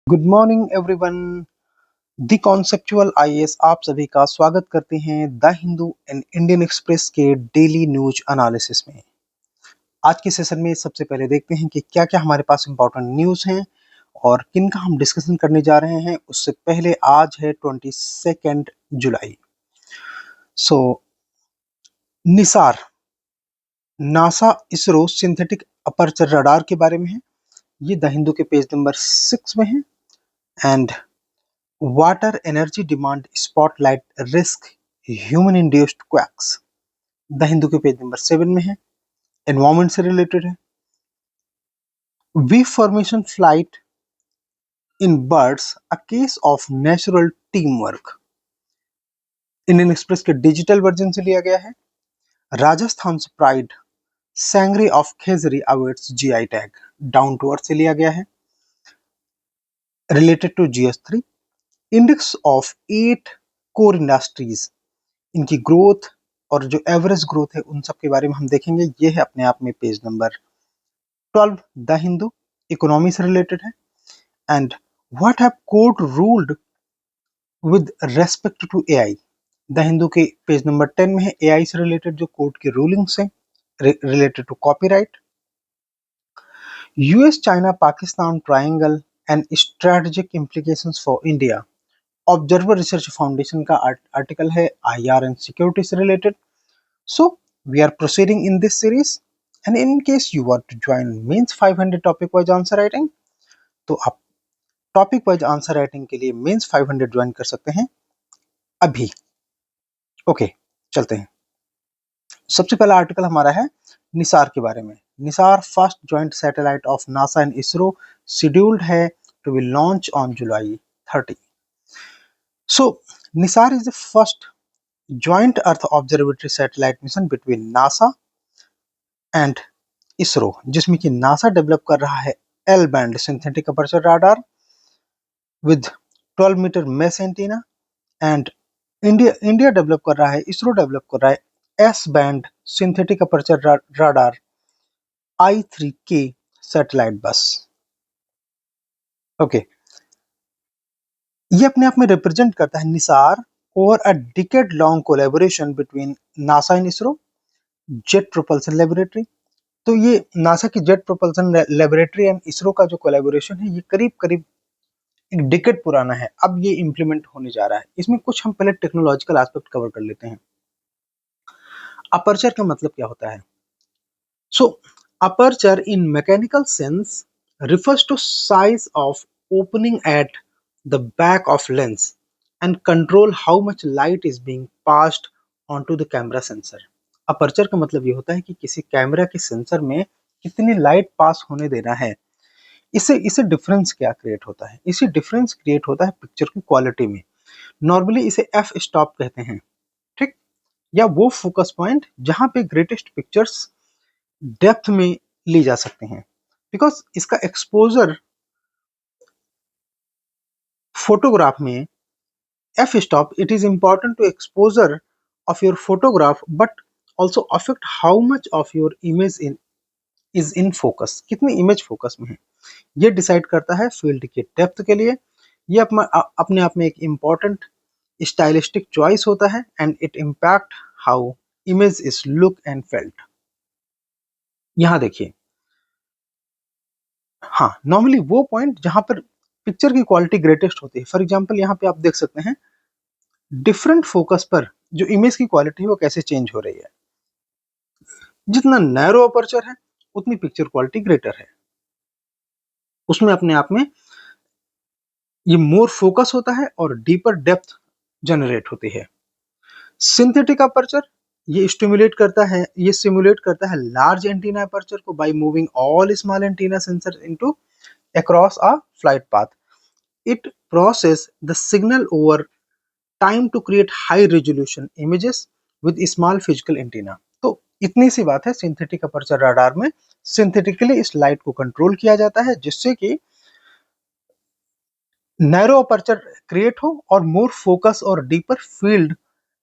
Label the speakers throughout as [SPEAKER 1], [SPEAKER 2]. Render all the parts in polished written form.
[SPEAKER 1] Good morning everyone. The conceptual IAS आप सभी का स्वागत करते हैं the Hindu and Indian Express के डेली न्यूज एनालिसिस में। आज के सेशन में सबसे पहले देखते हैं कि क्या क्या हमारे पास इंपॉर्टेंट न्यूज हैं और किन का हम डिस्कशन करने जा रहे हैं। उससे पहले आज है 22 जुलाई। NISAR, NASA ISRO synthetic aperture radar के बारे में है। ये द हिंदू के पेज नंबर 6 में है। And water energy demand spotlight risk human induced quacks, the Hindu के पेज नंबर 7 में है। एनवायरमेंट से रिलेटेड है। V formation flight in birds a case of natural team work, Indian Express के digital version से लिया गया है। Rajasthan pride sangri of khejri awaits GI tag, down to earth से लिया गया है। Related to GS3, index of 8 core industries, इनकी ग्रोथ और जो एवरेज ग्रोथ है उन सब के बारे में हम देखेंगे। ये है अपने आप में page number 12 the Hindu, economy से रिलेटेड है। And what have court ruled with respect to AI, the Hindu के पेज नंबर 10 में है। एआई से रिलेटेड जो कोर्ट की रूलिंग्स हैं related to copyright. US China Pakistan triangle and strategic implications for India, Observer research Foundation का article है IR and security से related. So we are proceeding in this series, and in case you want to join mains 500 topic wise answer writing, तो आप topic wise answer writing के लिए mains 500 join कर सकते हैं अभी। ओके, चलते हैं। सबसे पहला आर्टिकल हमारा है निसार के बारे में। NISAR first joint satellite of NASA and ISRO scheduled है to be launch on July 30। So NISAR is the first joint Earth Observatory Satellite Mission between NASA and ISRO, जिसमें कि नासा डेवलप कर रहा है L band synthetic aperture radar with 12 metre mesh antenna, and India develop कर रहा है, ISRO develop कर रहा है S band synthetic aperture radar I3K satellite bus. Okay, ये अपने आप में रिप्रेजेंट करता है NISAR over a decade long collaboration between NASA and ISRO jet propulsion laboratory. तो ये नासा की jet propulsion laboratory and ISRO का जो कोलैबोरेशन है ये करीब करीब एक डिकेड पुराना है। अब ये इंप्लीमेंट होने जा रहा है। इसमें कुछ हम पहले टेक्नोलॉजिकल एस्पेक्ट कवर कर लेते हैं। अपर्चर का मतलब क्या होता है? So aperture in mechanical sense refers to size of opening at the back of lens and control how much light is being passed onto the camera sensor. Aperture का मतलब ये होता है कि किसी कैमरा के सेंसर में कितनी लाइट पास होने देना है। इससे डिफरेंस क्या क्रिएट होता है? इसी डिफरेंस क्रिएट होता है पिक्चर की क्वालिटी में। नॉर्मली इसे एफ स्टॉप कहते हैं, ठीक, या वो फोकस पॉइंट जहां पे ग्रेटेस्ट पिक्चर्स डेप्थ में ली जा सकते हैं, बिकॉज इसका एक्सपोजर फोटोग्राफ में F stop, it is important to exposure of your photograph but also affect how much of your image is in focus, कितनी इमेज फोकस में है ये डिसाइड करता है फील्ड के डेप्थ के लिए। ये अपने आप में एक इम्पॉर्टेंट स्टाइलिस्टिक चॉइस होता है and it impact how image is look and felt. यहां देखिए, हाँ, नॉर्मली वो पॉइंट जहां पर पिक्चर की क्वालिटी ग्रेटेस्ट होती है। फॉर एग्जांपल यहाँ पे आप देख सकते हैं डिफरेंट फोकस पर जो इमेज की क्वालिटी है वो कैसे चेंज हो रही है। जितना नैरो अपर्चर है उतनी पिक्चर क्वालिटी ग्रेटर है, उसमें अपने आप में ये मोर फोकस होता है और डीपर डेप्थ जनरेट होती है। सिंथेटिक अपर्चर ये सिमुलेट करता है लार्ज एंटीना अपर्चर को by moving all small antenna sensor into across a flight path. It process the signal over time to create high resolution images with small physical antenna. तो इतनी सी बात है, synthetic aperture radar में synthetically इस light को control किया जाता है जिससे कि नैरो अपर्चर क्रिएट हो और मोर फोकस और डीपर फील्ड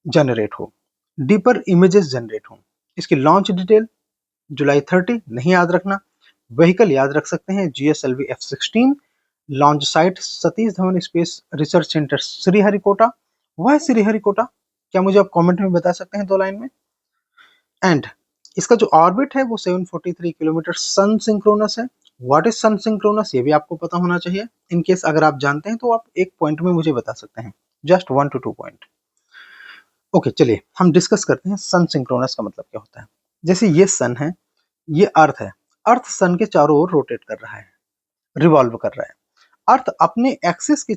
[SPEAKER 1] जनरेट हो, डीपर इमेजेस जनरेट हो। इसकी लॉन्च डिटेल जुलाई 30 नहीं याद रखना, व्हीकल याद रख सकते हैं GSLV F-16 launch site Satish Dhawan space research centre Sriharikota, वह है श्रीहरिकोटा। क्या मुझे आप कमेंट में बता सकते हैं 2 लाइन में? एंड इसका जो ऑर्बिट है वो 743 किलोमीटर सन सिंक्रोनस है। व्हाट इज सन सिंक्रोनस, ये भी आपको पता होना चाहिए। इन केस अगर आप जानते हैं तो आप एक पॉइंट में मुझे बता सकते हैं, जस्ट 1 to 2 पॉइंट। ओके, चलिए हम डिस्कस करते हैं सन सिंक्रोनस का मतलब क्या होता है। जैसे ये सन है, ये अर्थ है, अर्थ सन के चारों ओर रोटेट कर रहा है, रिवॉल्व कर रहा है। अर्थ अपने एक्सिस के,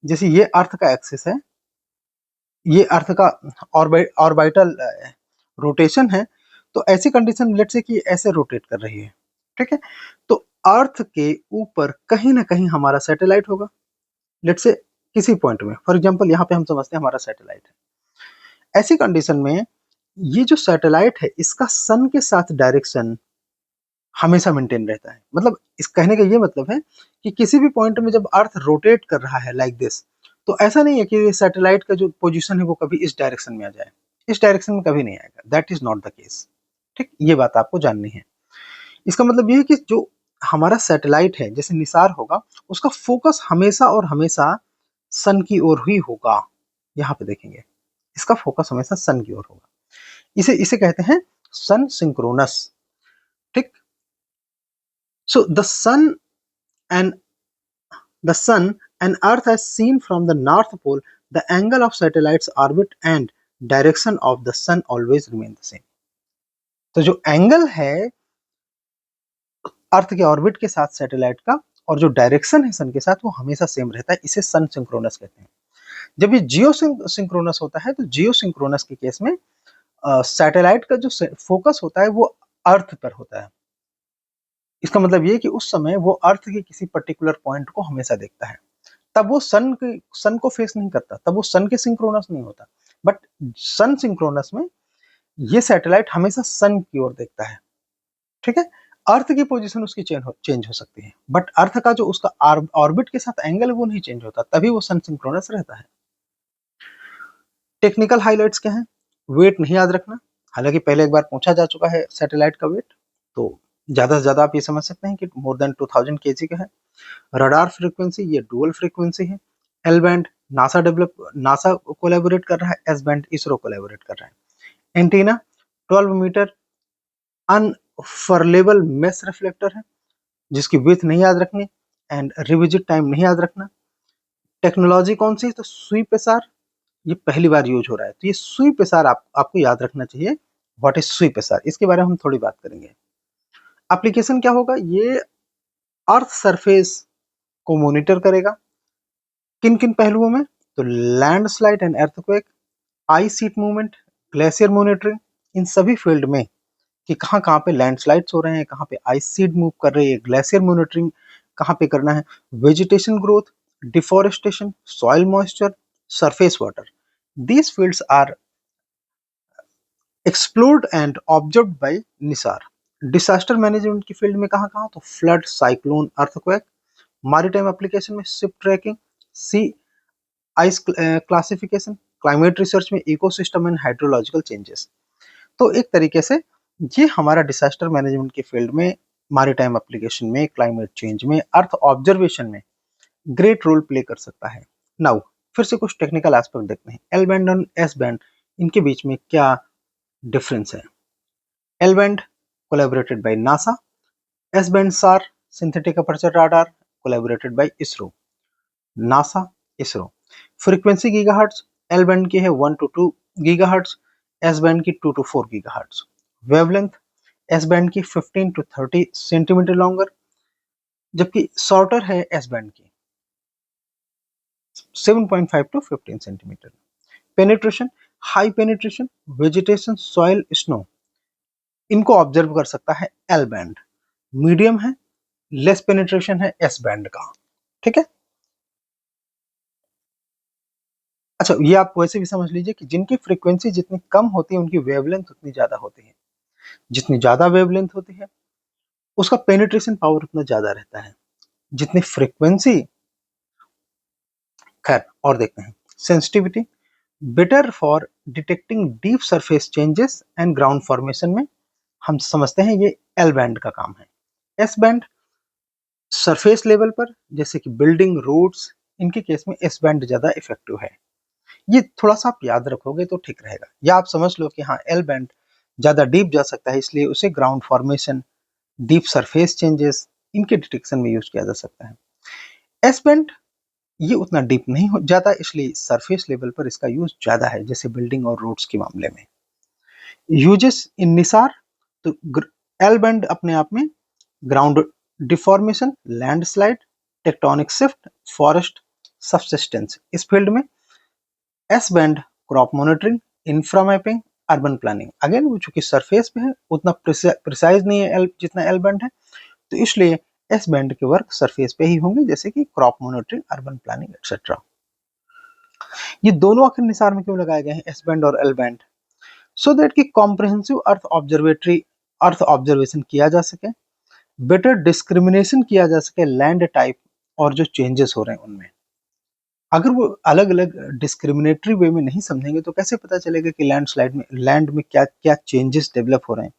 [SPEAKER 1] जैसे ये अर्थ का एक्सिस है, ये अर्थ का ऑर्बिटल रोटेशन है, तो ऐसी कंडीशन लेट से कि ऐसे रोटेट कर रही है, ठीक है। तो अर्थ के ऊपर कहीं ना कहीं हमारा सैटेलाइट होगा, लेट से किसी पॉइंट में, फॉर एग्जांपल यहाँ पे हम समझते हैं हमारा सैटेलाइट है। ऐसी कंडीशन में ये जो सैटेलाइट है इसका सन के साथ डायरेक्शन हमेशा मेंटेन रहता है। मतलब इस कहने का ये मतलब है कि किसी भी पॉइंट में जब अर्थ रोटेट कर रहा है लाइक दिस, तो ऐसा नहीं है कि सैटेलाइट का जो पोजीशन है वो कभी इस डायरेक्शन में आ जाए, इस डायरेक्शन में कभी नहीं आएगा, that is not the case. ठीक, ये बात आपको जाननी है। इसका मतलब ये है कि जो हमारा सैटेलाइट है जैसे निसार होगा, उसका फोकस हमेशा और हमेशा सन की ओर ही होगा। यहाँ पे देखेंगे इसका फोकस हमेशा सन की ओर होगा, इसे इसे कहते हैं सन सिंक्रोनस। ठीक, सो and the sun and earth as seen from the north pole, the angle of satellite's orbit and direction of the sun always remain the same। तो जो एंगल है अर्थ के ऑर्बिट के साथ सैटेलाइट का और जो डायरेक्शन है सन के साथ वो हमेशा सेम रहता है, इसे सन सिंक्रोनस कहते हैं। जब ये जियो सिंक्रोनस होता है तो जियो सिंक्रोनस के केस में सैटेलाइट का जो फोकस होता है वो अर्थ पर होता है। इसका मतलब ये कि उस समय वो अर्थ के किसी पर्टिकुलर पॉइंट को हमेशा देखता है, तब वो सन को फेस नहीं करता, तब वो सन के सिंक्रोनस नहीं होता। बट सन सिंक्रोनस में ये सैटेलाइट हमेशा सन की ओर देखता है, ठीक है। अर्थ की पोजीशन उसकी चेंज हो सकती है, बट अर्थ का जो उसका ऑर्बिट के साथ एंगल है वो नहीं चेंज होता, तभी वो सन सिंक्रोनस रहता है। टेक्निकल हाइलाइट्स क्या है? वेट नहीं याद रखना, हालांकि पहले एक बार पूछा जा चुका है सैटेलाइट का वेट, तो ज्यादा से ज्यादा आप ये समझ सकते हैं कि मोर देन 2000 kg का है। रडार फ्रीक्वेंसी ये डुअल फ्रीक्वेंसी है। एल बैंड नासा कोलैबोरेट कर रहा है, एस बैंड इसरो कोलैबोरेट कर रहा है। एंटीना 12 मीटर अनफरलेबल मेस रिफ्लेक्टर है जिसकी विड्थ नहीं याद रखनी एंड रिविजिट टाइम नहीं याद रखना। टेक्नोलॉजी कौन सी? तो सुई पेसार, ये पहली बार यूज हो रहा है, तो ये सुई पेसार आपको याद रखना चाहिए। व्हाट इज सुई पेसार, इसके बारे में हम थोड़ी बात करेंगे। एप्लीकेशन क्या होगा? ये अर्थ सरफेस को मॉनिटर करेगा, किन किन पहलुओं में? तो landslide and earthquake, ice sheet movement, glacier monitoring, इन सभी फील्ड में कि कहाँ कहाँ पे लैंडस्लाइड्स हो रहे हैं, कहाँ पे आइस शीट मूव कर रही है, ग्लेशियर मॉनिटरिंग कहाँ पे करना है, vegetation growth, deforestation, soil moisture, surface water, these fields are explored and observed by Nisar. Disaster management की फील्ड में कहाँ कहाँ? तो flood, cyclone, earthquake. Maritime application में शिप ट्रैकिंग, सी आइस क्लासिफिकेशन, क्लाइमेट रिसर्च में इकोसिस्टम एंड हाइड्रोलॉजिकल चेंजेस। तो एक तरीके से ये हमारा डिसास्टर मैनेजमेंट की फील्ड में, मैरीटाइम एप्लीकेशन में, क्लाइमेट चेंज में, अर्थ ऑब्जर्वेशन में ग्रेट रोल प्ले कर सकता है। नाउ फिर से कुछ टेक्निकल एस्पेक्ट देखते हैं। एल बैंड और एस बैंड, इनके बीच में क्या डिफरेंस है? L band collaborated by NASA, S band SAR synthetic aperture radar collaborated by ISRO, NASA ISRO. Frequency gigahertz, L band की है 1 to 2 गीगाहर्ट्ज, एस बैंड की 2 to 4 gigahertz. Wavelength, S band की 15 to 30 सेंटीमीटर लॉन्गर, जबकि shorter है S band की 7.5 to 15 centimetre. Penetration, high penetration, vegetation, soil, snow, इनको observe कर सकता है एल बैंड। मीडियम है, लेस पेनिट्रेशन है एस बैंड का, ठीक है। अच्छा, ये आप वैसे भी समझ लीजिए कि जिनकी फ्रीक्वेंसी जितनी कम होती है उनकी वेवलेंथ उतनी ज्यादा होती है, जितनी ज्यादा वेवलेंथ होती है उसका पेनिट्रेशन पावर उतना ज्यादा रहता है। जितनी फ्रीक्वेंसी, खैर और देखते हैं। Sensitivity better for detecting deep surface changes and ground formation में हम समझते हैं ये एल बैंड का काम है। एस बैंड सरफेस लेवल पर जैसे कि बिल्डिंग, रोड्स, इनके केस में एस बैंड ज्यादा इफेक्टिव है। ये थोड़ा सा आप याद रखोगे तो ठीक रहेगा, या आप समझ लो कि हाँ एल बैंड ज्यादा डीप जा सकता है, इसलिए उसे ground formation, deep surface changes, इनके डिटेक्शन में यूज किया जा सकता है। एस बैंड ये उतना डीप नहीं हो जाता, इसलिए सरफेस लेवल पर इसका यूज ज्यादा है, जैसे बिल्डिंग और रोड्स के मामले में। यूजेस इन निसार, तो एल बैंड अपने आप में ground deformation, landslide, tectonic shift, forest subsistence, इस फील्ड में S band crop monitoring, infra mapping, urban planning. Again वो चूंकि सरफेस पे है उतना प्रिसाइज नहीं है एल जितना एल बैंड है, तो इसलिए एस बैंड के वर्क सरफेस पे ही होंगे, जैसे कि crop monitoring, urban planning etcetera. ये दोनों आखिर निसार में क्यों लगाए गए हैं, एस बैंड और एल बैंड? सो दैट कि कॉम्प्रहेंसिव अर्थ ऑब्जर्वेशन किया जा सके, बेटर डिस्क्रिमिनेशन किया जा सके लैंड टाइप और जो चेंजेस हो रहे हैं उनमें। अगर वो अलग अलग डिस्क्रिमिनेटरी वे में नहीं समझेंगे तो कैसे पता चलेगा कि लैंड में क्या क्या चेंजेस डेवलप हो रहे हैं।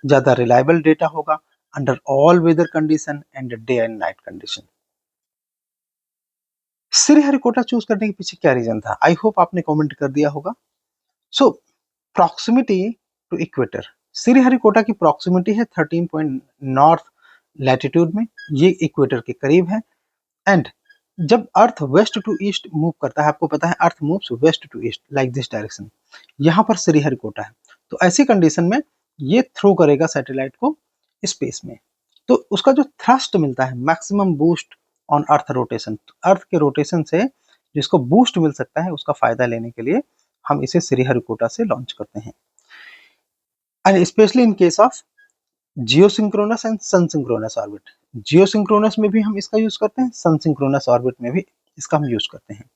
[SPEAKER 1] ज्यादा रिलायबल डेटा होगा under all weather condition and day and night condition. Sriharikota choose करने के पीछे क्या रीजन था, आई होप आपने कमेंट कर दिया होगा। सो प्रॉक्सिमिटी टू इक्वेटर, श्रीहरिकोटा की प्रॉक्सिमिटी है 13 पॉइंट नॉर्थ लैटिट्यूड में, ये इक्वेटर के करीब है। एंड जब earth west to east move करता है, आपको पता है earth moves west to east like this direction, यहाँ पर श्रीहरिकोटा है, तो ऐसी कंडीशन में ये थ्रो करेगा सैटेलाइट को स्पेस में, तो उसका जो थ्रस्ट मिलता है, maximum boost on earth rotation, earth के रोटेशन से जिसको बूस्ट मिल सकता है उसका फायदा लेने के लिए हम इसे श्रीहरिकोटा से लॉन्च करते हैं। And specially in case of geosynchronous and sun synchronous orbit, geosynchronous में भी हम इसका यूज करते हैं, सन सिंक्रोनस ऑर्बिट में भी इसका हम यूज करते हैं।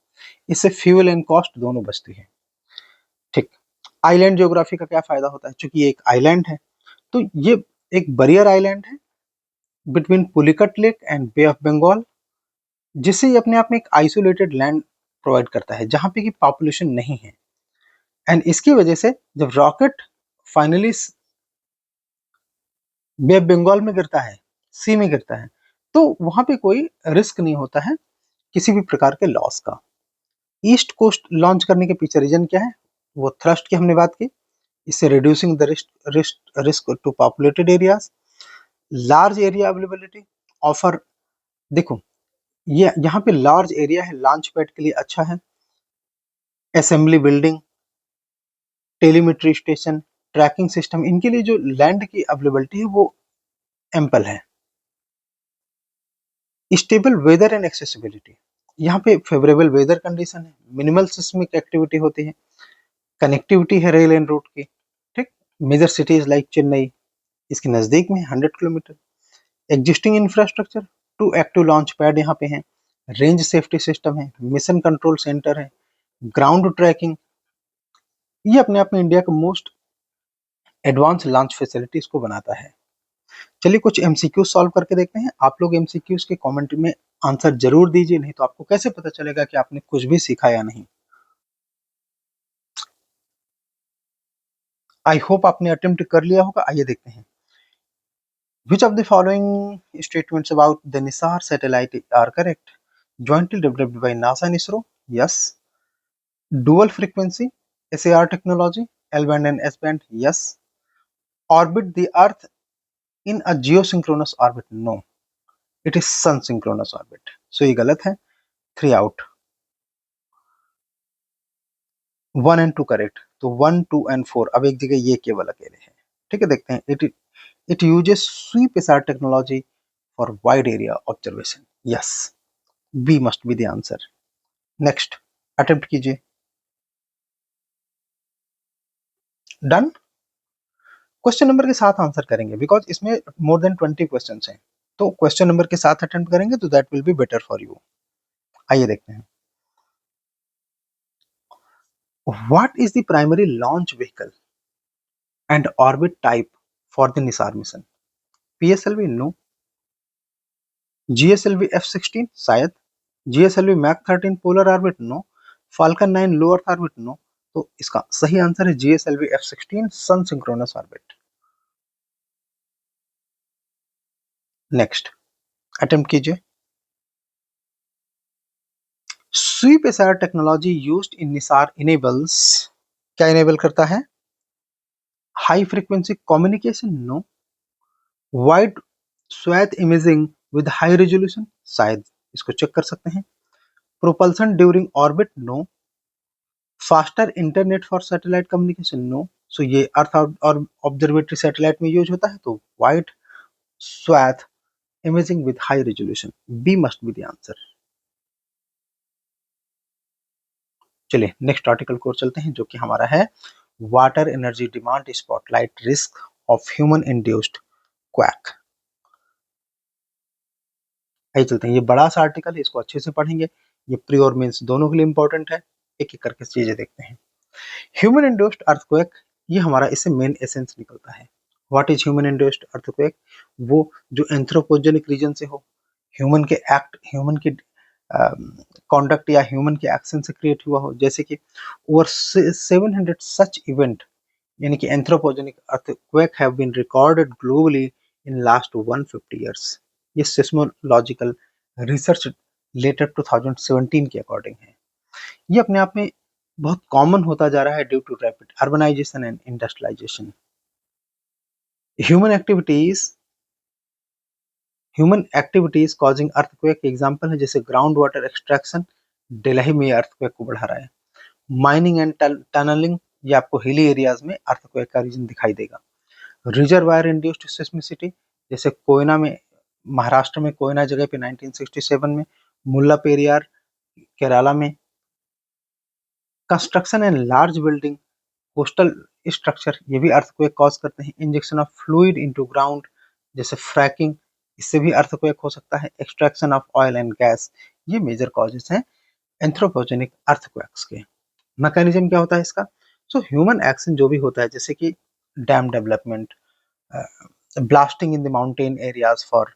[SPEAKER 1] इससे फ्यूल एंड कॉस्ट दोनों बचती है। ठीक, आइलैंड ज्योग्राफी का क्या फायदा होता है, चूंकि ये एक आइलैंड है, तो ये एक बरियर आइलैंड है between Pulicat lake and Bay of Bengal, जिससे ये अपने आप में एक आइसोलेटेड लैंड प्रोवाइड करता है जहां पे की पॉपुलेशन नहीं है। एंड इसकी वजह से जब rocket finally Bay of Bengal में गिरता है, सी में गिरता है, तो वहां पे कोई रिस्क नहीं होता है किसी भी प्रकार के लॉस का। ईस्ट कोस्ट लॉन्च करने के पीछे रीजन क्या है, वो थ्रस्ट की हमने बात की, इससे reducing the risk to populated areas, large area availability offer. देखो ये यहाँ पे लार्ज एरिया है, लॉन्च पैड के लिए अच्छा है, assembly building, telemetry station, tracking system, इनके लिए जो लैंड की अवेलेबिलिटी है वो एम्पल है। स्टेबल वेदर एंड एक्सेसिबिलिटी, यहाँ पे फेवरेबल वेदर कंडीशन है, मिनिमल सिस्मिक एक्टिविटी होती है, कनेक्टिविटी है रेल एंड रोड की। ठीक, मेजर सिटीज लाइक चेन्नई इसके नजदीक में 100 kilometre, existing infrastructure, 2 active launch pad यहाँ पे हैं, रेंज सेफ्टी सिस्टम है, मिशन कंट्रोल सेंटर है, ग्राउंड ट्रैकिंग, ये अपने आप में इंडिया का मोस्ट एडवांस लॉन्च फैसिलिटीज को बनाता है। चलिए कुछ एमसीक्यू सॉल्व करके देखते हैं। आप लोग एमसीक्यूज के कमेंट में आंसर जरूर दीजिए, नहीं तो आपको कैसे पता चलेगा कि आपने कुछ भी सीखा या नहीं। आई होप आपने अटेम्प्ट कर लिया होगा। आइए देखते हैं। Which of the following statements about the NISAR satellite are correct? Jointly developed by NASA and ISRO. Yes. Dual frequency SAR technology, L band and S band. Yes. Orbit the Earth in a geosynchronous orbit. No. It is sun synchronous orbit. So ये गलत है। 3 out. 1 and 2 correct. तो 1, 2 and 4 अब एक जगह ये केवल अकेले हैं। ठीक है, देखते हैं। It uses sweep SAR technology for wide area observation. Yes. B must be the answer. Next attempt कीजिए। डन। क्वेश्चन नंबर के साथ आंसर करेंगे बिकॉज इसमें मोर देन 20 क्वेश्चन हैं, तो क्वेश्चन नंबर के साथ अटेम्प्ट करेंगे तो that will be better for you. आइए देखते हैं। What is the primary launch vehicle and orbit type for the NISAR mission? PSLV no, GSLV F-16 शायद, GSLV Mk 13 polar orbit no, Falcon 9 low earth orbit no. तो इसका सही answer है GSLV F-16 sun synchronous orbit. Next attempt कीजिए। Sweep SR technology used in NISAR enables, क्या enable करता है? High frequency communication, no. Wide swath imaging with high resolution, शायद इसको चेक कर सकते हैं। Propulsion during orbit, no. Faster internet for satellite communication, no. So ये अर्थ और ऑब्जर्वेटरी सैटेलाइट में यूज होता है, तो wide swath imaging with high resolution, B must be the answer. चलिए नेक्स्ट आर्टिकल को चलते हैं, जो कि हमारा है water energy demand spotlight risk of human induced quake. आइए चलते हैं, ये बड़ा सा आर्टिकल है, इसको अच्छे से पढ़ेंगे। ये प्री और मेंस दोनों के लिए इंपॉर्टेंट है। एक एक करके चीजें देखते हैं। ह्यूमन इंड्यूस्ड अर्थक्वेक, ये हमारा इससे मेन एसेंस निकलता है। What is human induced earthquake? वो जो एंथ्रोपोजेनिक रीजन से हो, ह्यूमन के एक्ट, ह्यूमन की कॉन्डक्ट या ह्यूमन के एक्शन से क्रिएट हुआ हो, जैसे कि ओवर 700 सच इवेंट, यानी कि anthropogenic earthquake have been recorded globally in last 150 years. ये सिस्मोलॉजिकल रिसर्च लेटर 2017 के अकॉर्डिंग है। ये अपने आप में बहुत कॉमन होता जा रहा है due to rapid urbanisation and industrialisation. Human activities human activities causing earthquake के एग्जांपल है, जैसे ग्राउंड वाटर एक्सट्रैक्शन, दिल्ली में अर्थक्वेक को बढ़ा रहा है। माइनिंग एंड टनलिंग, ये आपको हिली एरियाज में अर्थक्वेक का रीजन दिखाई देगा। रिजर्वायर इंड्यूस्ड सिस्मिसिटी, जैसे कोयना में, महाराष्ट्र में कोयना जगह पे 1967 में, मुल्ला पेरियार केरला में। Construction and large building, coastal structure, ये भी अर्थक्वेक कॉज करते हैं। Injection of fluid into ground, जैसे फ्रैकिंग, इससे भी अर्थक्वेक हो सकता है। Extraction of oil and gas, ये मेजर कॉजेस हैं एंथ्रोपोजेनिक अर्थक्वेक्स के। मैकेनिज्म क्या होता है इसका? सो ह्यूमन एक्शन जो भी होता है, जैसे कि dam development, blasting in the mountain areas for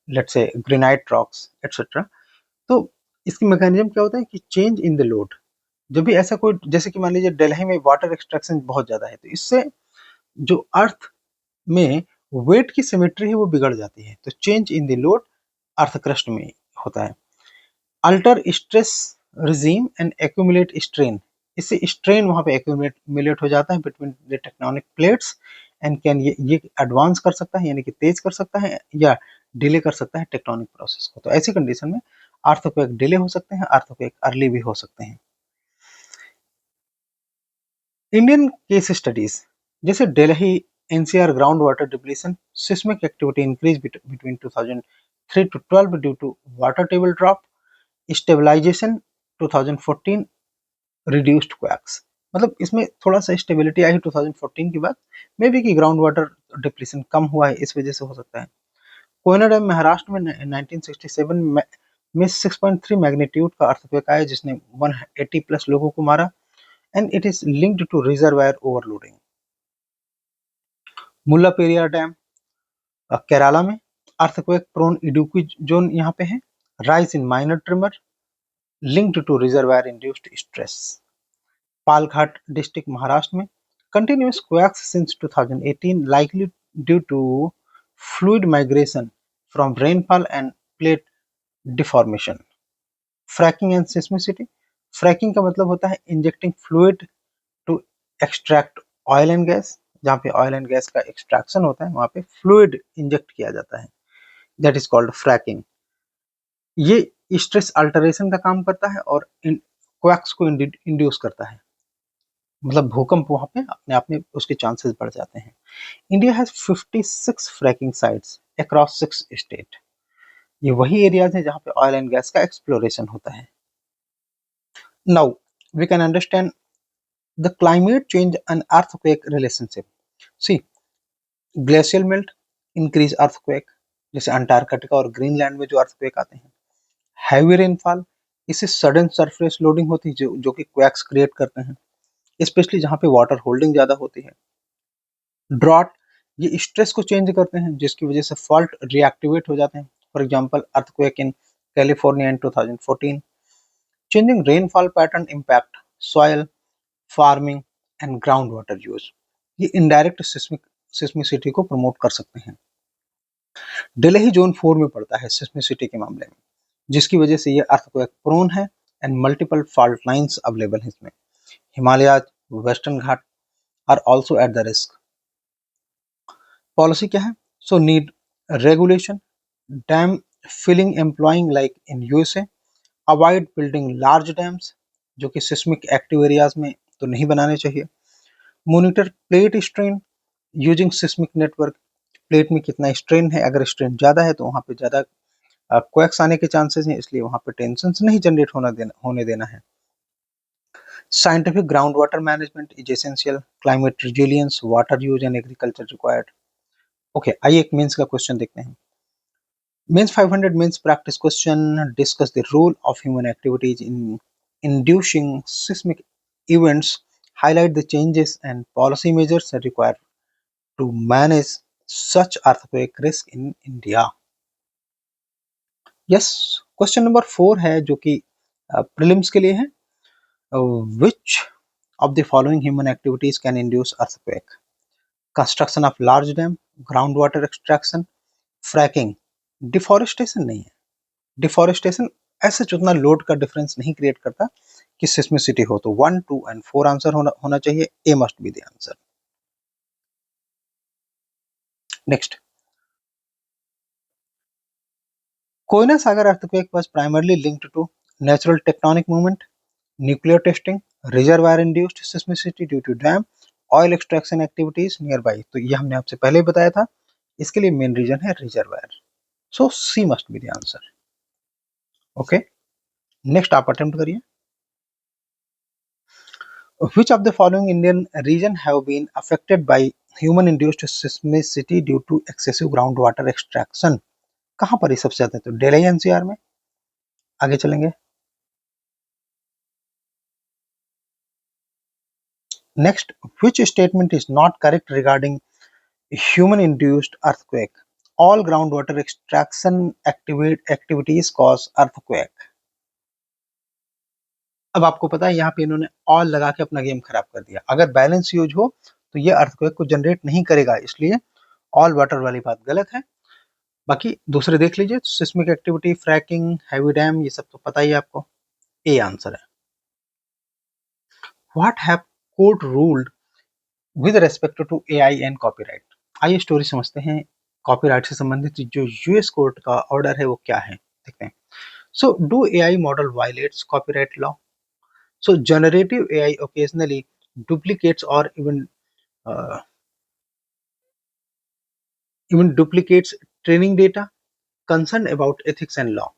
[SPEAKER 1] let's say granite rocks etcetera. तो इसकी मैकेनिज्म क्या होता है कि चेंज इन द लोड, जब भी ऐसा कोई, जैसे कि मान लीजिए दिल्ली में वाटर एक्सट्रैक्शन बहुत ज्यादा है, तो इससे जो अर्थ में वेट की सिमेट्री है वो बिगड़ जाती है, तो change in the load earth crust में होता है। Alter stress regime and accumulate strain, इससे स्ट्रेन वहां पे एक्यूमुलेट हो जाता है between the tectonic plates and can, ये एडवांस कर सकता है, यानी कि तेज कर सकता है, या डिले कर सकता है टेक्टोनिक प्रोसेस को। तो ऐसी कंडीशन में अर्थक्वेक डिले हो सकते हैं, अर्थक्वेक अर्ली भी हो सकते हैं। इंडियन केस स्टडीज, जैसे Delhi NCR ground water depletion, seismic activity increase between 2003 to 12 due to water table drop, stabilisation 2014, reduced quakes. मतलब इसमें थोड़ा सा स्टेबिलिटी आई है 2014 के बाद, मे बी कि ग्राउंड वाटर डिप्लीशन कम हुआ है, इस वजह से हो सकता है। कोयना डैम महाराष्ट्र में 1967 में 6.3 मैग्नीट्यूड का अर्थक्वेक आया, जिसने 180 प्लस लोगों को मारा, and it is linked to reservoir overloading. Mulla Periyar dam Kerala में, अर्थक्वेक प्रोन इडुकी जोन यहाँ पे है। Rise in minor tremor linked to reservoir induced stress. Palghat district Maharashtra में, continuous quakes since 2018 likely due to fluid migration from rainfall and plate deformation. Fracking and seismicity, fracking का मतलब होता है injecting fluid to extract oil and gas, जहाँ पे oil and gas का extraction होता है वहाँ पे फ्लूइड इंजेक्ट किया जाता है, दैट इज कॉल्ड फ्रैकिंग। ये स्ट्रेस अल्टरेशन का काम करता है और क्वैक्स को इंड्यूस करता है, मतलब भूकंप वहां पे अपने आप में उसके चांसेस बढ़ जाते हैं। India has 56 fracking sites across 6 state. ये वही एरियाज है जहाँ पे ऑयल एंड गैस का एक्सप्लोरेशन होता है। Now we can understand the climate change and earthquake relationship. See, glacial melt increase earthquake, जैसे अंटार्कटिका और ग्रीनलैंड में जो अर्थक्वेक आते हैं। हैवी रेनफॉल, इससे सडन सरफेस लोडिंग होती है जो कि क्वैक्स क्रिएट करते हैं, स्पेशली जहाँ पे वाटर होल्डिंग ज्यादा होती है। ड्रॉट, ये स्ट्रेस को चेंज करते हैं, जिसकी वजह से फॉल्ट रिएक्टिवेट हो जाते हैं। For example earthquake in California in 2014। Changing rainfall pattern impact soil, farming and ground water use, ये इनडायरेक्ट सिस्मिसिटी को प्रमोट कर सकते हैं। दिल्ली ही जोन 4 में पड़ता है सिस्मिसिटी के मामले में, जिसकी वजह से ये अर्थक्वेक प्रोन है and multiple fault lines available हैं इसमें। Himalaya, western Ghat are also at the risk. Policy क्या है? So need regulation, dam filling employing like in USA, avoid building large dams जो कि सिस्मिक एक्टिव एरियाज में तो नहीं बनाने चाहिए। Monitor plate strain using seismic network, plate में कितना स्ट्रेन है, अगर स्ट्रेन ज़्यादा है तो वहाँ पे ज़्यादा क्वैक्स आने के चांसेस हैं, इसलिए वहाँ पे टेंशन नहीं जनरेट होने देना है। Scientific ground water management is essential, climate resilience, water use and agriculture required. Okay, आइए एक मेंस का क्वेश्चन देखते हैं। Mains 500 mains practice question discuss the role of human activities in inducing seismic events, highlight the changes and policy measures required to manage such earthquake risk in India. Yes, question number 4 है जो कि prelims के लिए है। Which of the following human activities can induce earthquake? Construction of large dam, ground water extraction, fracking. Deforestation नहीं है, deforestation ऐसे उतना लोड का डिफरेंस नहीं क्रिएट करता कि सिस्मिसिटी हो। तो 1, 2 एंड 4 आंसर होना चाहिए। A must be the answer. Next, Koyna Sagar earthquake was primarily linked to natural tectonic movement, nuclear testing, reservoir induced seismicity due to dam, oil extraction activities nearby। तो ये हमने आपसे पहले ही बताया था, इसके लिए मेन रीजन है reservoir. So C must be the answer. Okay, next आप अटेम्प्ट करिए। Which of the following Indian region have been affected by human induced seismicity due to excessive groundwater extraction? कहाँ पर ये सबसे ज्यादा? तो दिल्ली एनसीआर में। आगे चलेंगे। Next, which statement is not correct regarding human induced earthquake? All groundwater extraction activities cause earthquake। अब आपको पता है यहाँ पे इन्होंने ऑल लगा के अपना गेम खराब कर दिया। अगर बैलेंस यूज हो तो ये अर्थक्वेक को जनरेट नहीं करेगा, इसलिए ऑल वाटर वाली बात गलत है। बाकी दूसरे देख लीजिए, seismic activity, fracking, heavy dam, ये सब तो पता ही है आपको। ए आंसर है। What have court ruled with respect to AI and copyright? आइए स्टोरी समझते हैं। कॉपीराइट से संबंधित जो यूएस कोर्ट का ऑर्डर है वो क्या है, देखते हैं। So do AI model violets copyright law? So generative AI occasionally duplicates or uh, even duplicates training data, concerned about ethics and law.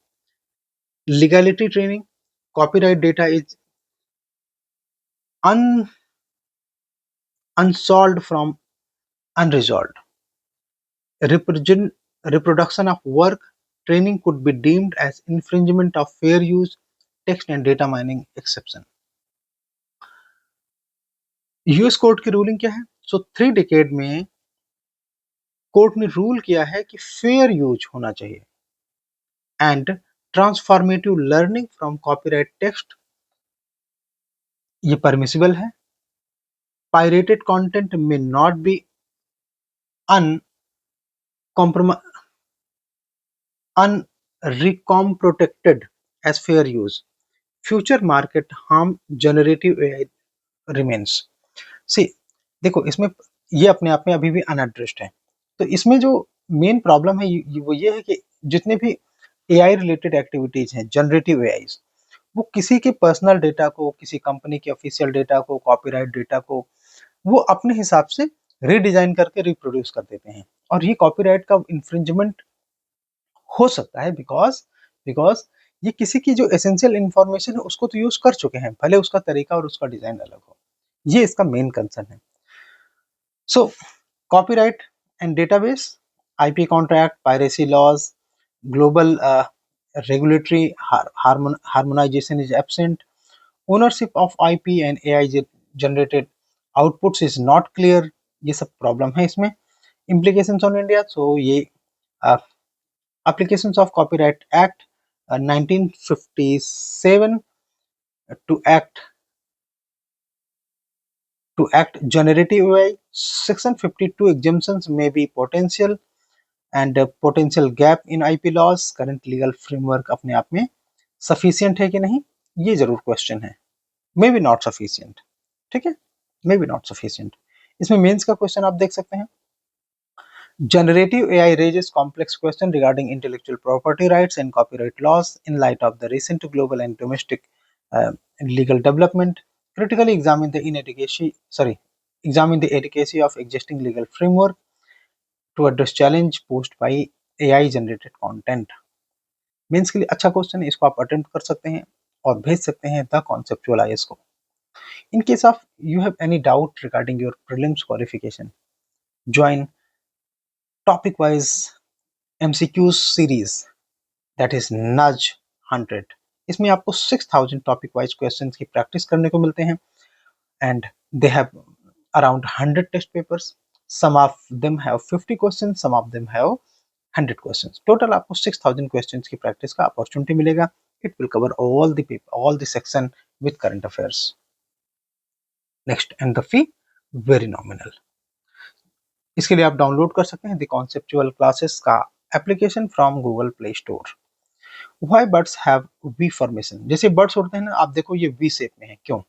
[SPEAKER 1] Legality training, copyright data is un, unsolved from unresolved. Reproduction of work, training could be deemed as infringement of fair use, text and data mining exception. US court की ruling क्या है? सो 3 decade में court ने rule किया है कि fair use होना चाहिए and transformative learning from copyright text ये परमिसिबल है। Pirated content may not be unrecomprotected as fair use. Future market harm generative AI remains. See, देखो इसमें ये अपने आप में अभी भी अनएड्रेस्ड है। तो इसमें जो मेन प्रॉब्लम है वो ये है कि जितने भी एआई रिलेटेड एक्टिविटीज हैं, जनरेटिव एआईज, वो किसी के पर्सनल डेटा को, किसी कंपनी के ऑफिशियल डेटा को, कॉपीराइट डेटा को वो अपने हिसाब से रीडिजाइन करके रिप्रोड्यूस कर देते हैं। और ये कॉपीराइट का इंफ्रिंजमेंट हो सकता है बिकॉज बिकॉज ये किसी की जो एसेंशियल इंफॉर्मेशन है उसको तो यूज कर चुके हैं, भले उसका तरीका और उसका डिजाइन अलग हो। ये इसका मेन कंसर्न है। So copyright and database, IP contract, piracy laws, global regulatory harmonization is absent, ownership of IP and AI generated outputs is not clear। ये सब प्रॉब्लम है इसमें। implications on India, so ये applications of Copyright Act 1957 to act generative AI, section 52 exemptions may be potential and potential gap in IP laws, current legal framework अपने आप में sufficient है कि नहीं, ये जरूर क्वेश्चन है। मे बी नॉट सफिशियंट, ठीक है, मे बी नॉट सफिशियंट। इसमें मेंस का क्वेश्चन आप देख सकते हैं। Generative AI raises complex questions regarding intellectual property rights and copyright laws in light of the recent global and domestic legal development. Critically examine the adequacy of existing legal framework to address challenge posed by AI generated content. Means के लिए अच्छा question है, इसको आप attempt कर सकते हैं और भेज सकते हैं द कॉन्सेप्चुअल आईएएस को। In case of you have any doubt regarding your prelims qualification, join topic wise MCQ series that is nudge 100। इसमें आपको 6000 टॉपिक वाइज क्वेश्चंस की प्रैक्टिस करने को मिलते हैं and they have around 100 test papers. Some of them have 50 questions, some of them have 100 questions. Total आपको 6000 questions की practice का अपॉर्चुनिटी मिलेगा। It will cover all the section with current affairs. Next, and the fee very nominal. इसके लिए आप download कर सकते हैं द कॉन्सेप्चुअल क्लासेस का application from Google play store. Why birds have we formation, जैसे बर्ड्स उड़ते हैं ना, आप देखो ये वी शेप में है, क्यों?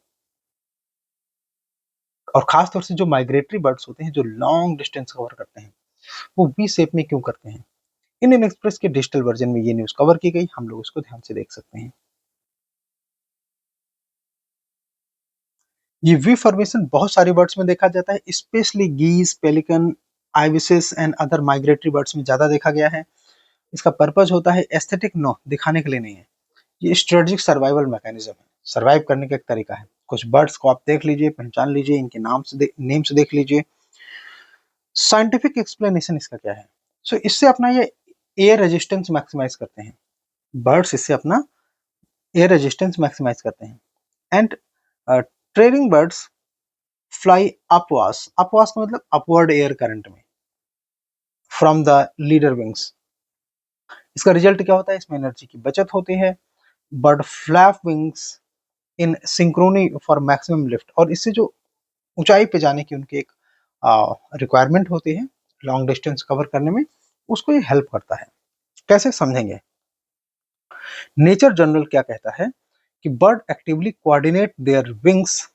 [SPEAKER 1] और खास तौर से जो माइग्रेटरी बर्ड्स होते हैं जो लॉन्ग डिस्टेंस कवर करते हैं, वो वी शेप में क्यों करते हैं? इंडियन एक्सप्रेस के डिजिटल वर्जन में ये न्यूज कवर की गई, हम लोग इसको ध्यान से देख सकते हैं। ये वी फॉर्मेशन बहुत सारे बर्ड्स में देखा जाता है, specially geese, pelican, ibises and other migratory birds में ज्यादा देखा गया है। इसका पर्पज होता है एस्थेटिक, नो, दिखाने के लिए नहीं है। ये स्ट्रेटेजिक सर्वाइवल मैकेनिज्म है, सर्वाइव करने का एक तरीका है। कुछ बर्ड्स को आप देख लीजिए, पहचान लीजिए, इनके नेम से देख लीजिए। साइंटिफिक एक्सप्लेनेशन इसका क्या है? सो इससे अपना ये एयर रेजिस्टेंस मैक्सिमाइज करते हैं। बर्ड्स इससे अपना एयर रेजिस्टेंस मैक्सिमाइज करते हैं। And trailing birds fly upwards, upwards का मतलब अपवर्ड एयर करंट में, फ्रॉम द लीडर विंग्स। इसका रिजल्ट क्या होता है? इसमें एनर्जी की बचत होती है। Bird flap wings in Synchrony for maximum lift, और इससे जो ऊंचाई पे जाने की उनकी एक रिक्वायरमेंट होती है लॉन्ग डिस्टेंस कवर करने में, उसको ये हेल्प करता है। कैसे समझेंगे? नेचर जर्नल क्या कहता है कि bird actively coordinate their wings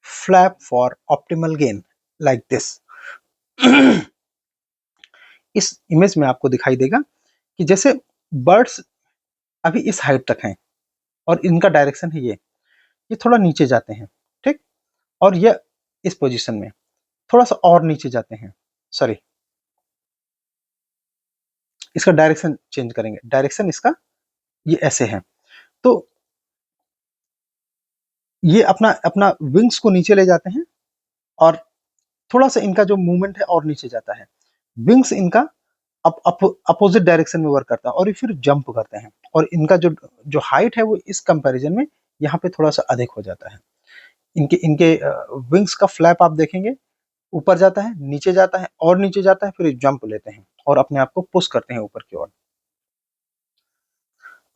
[SPEAKER 1] flap for optimal gain, like this. इस इमेज में आपको दिखाई देगा कि जैसे बर्ड्स अभी इस हाइट तक हैं और इनका डायरेक्शन है ये थोड़ा नीचे जाते हैं, ठीक, और ये इस पोजीशन में थोड़ा सा और नीचे जाते हैं, सॉरी, इसका डायरेक्शन चेंज करेंगे, डायरेक्शन इसका ये ऐसे है, तो ये अपना अपना विंग्स को नीचे ले जाते हैं और थोड़ा सा इनका जो मूवमेंट है और नीचे जाता है। विंग्स इनका अपोजिट डायरेक्शन में वर्क करता है और ये फिर जंप करते हैं, और इनका जो जो हाइट है वो इस कंपैरिजन में यहाँ पे थोड़ा सा अधिक हो जाता है। इनके इनके विंग्स का फ्लैप आप देखेंगे, ऊपर जाता है, नीचे जाता है और नीचे जाता है, फिर जंप लेते हैं और अपने आप को पुश करते हैं ऊपर की ओर।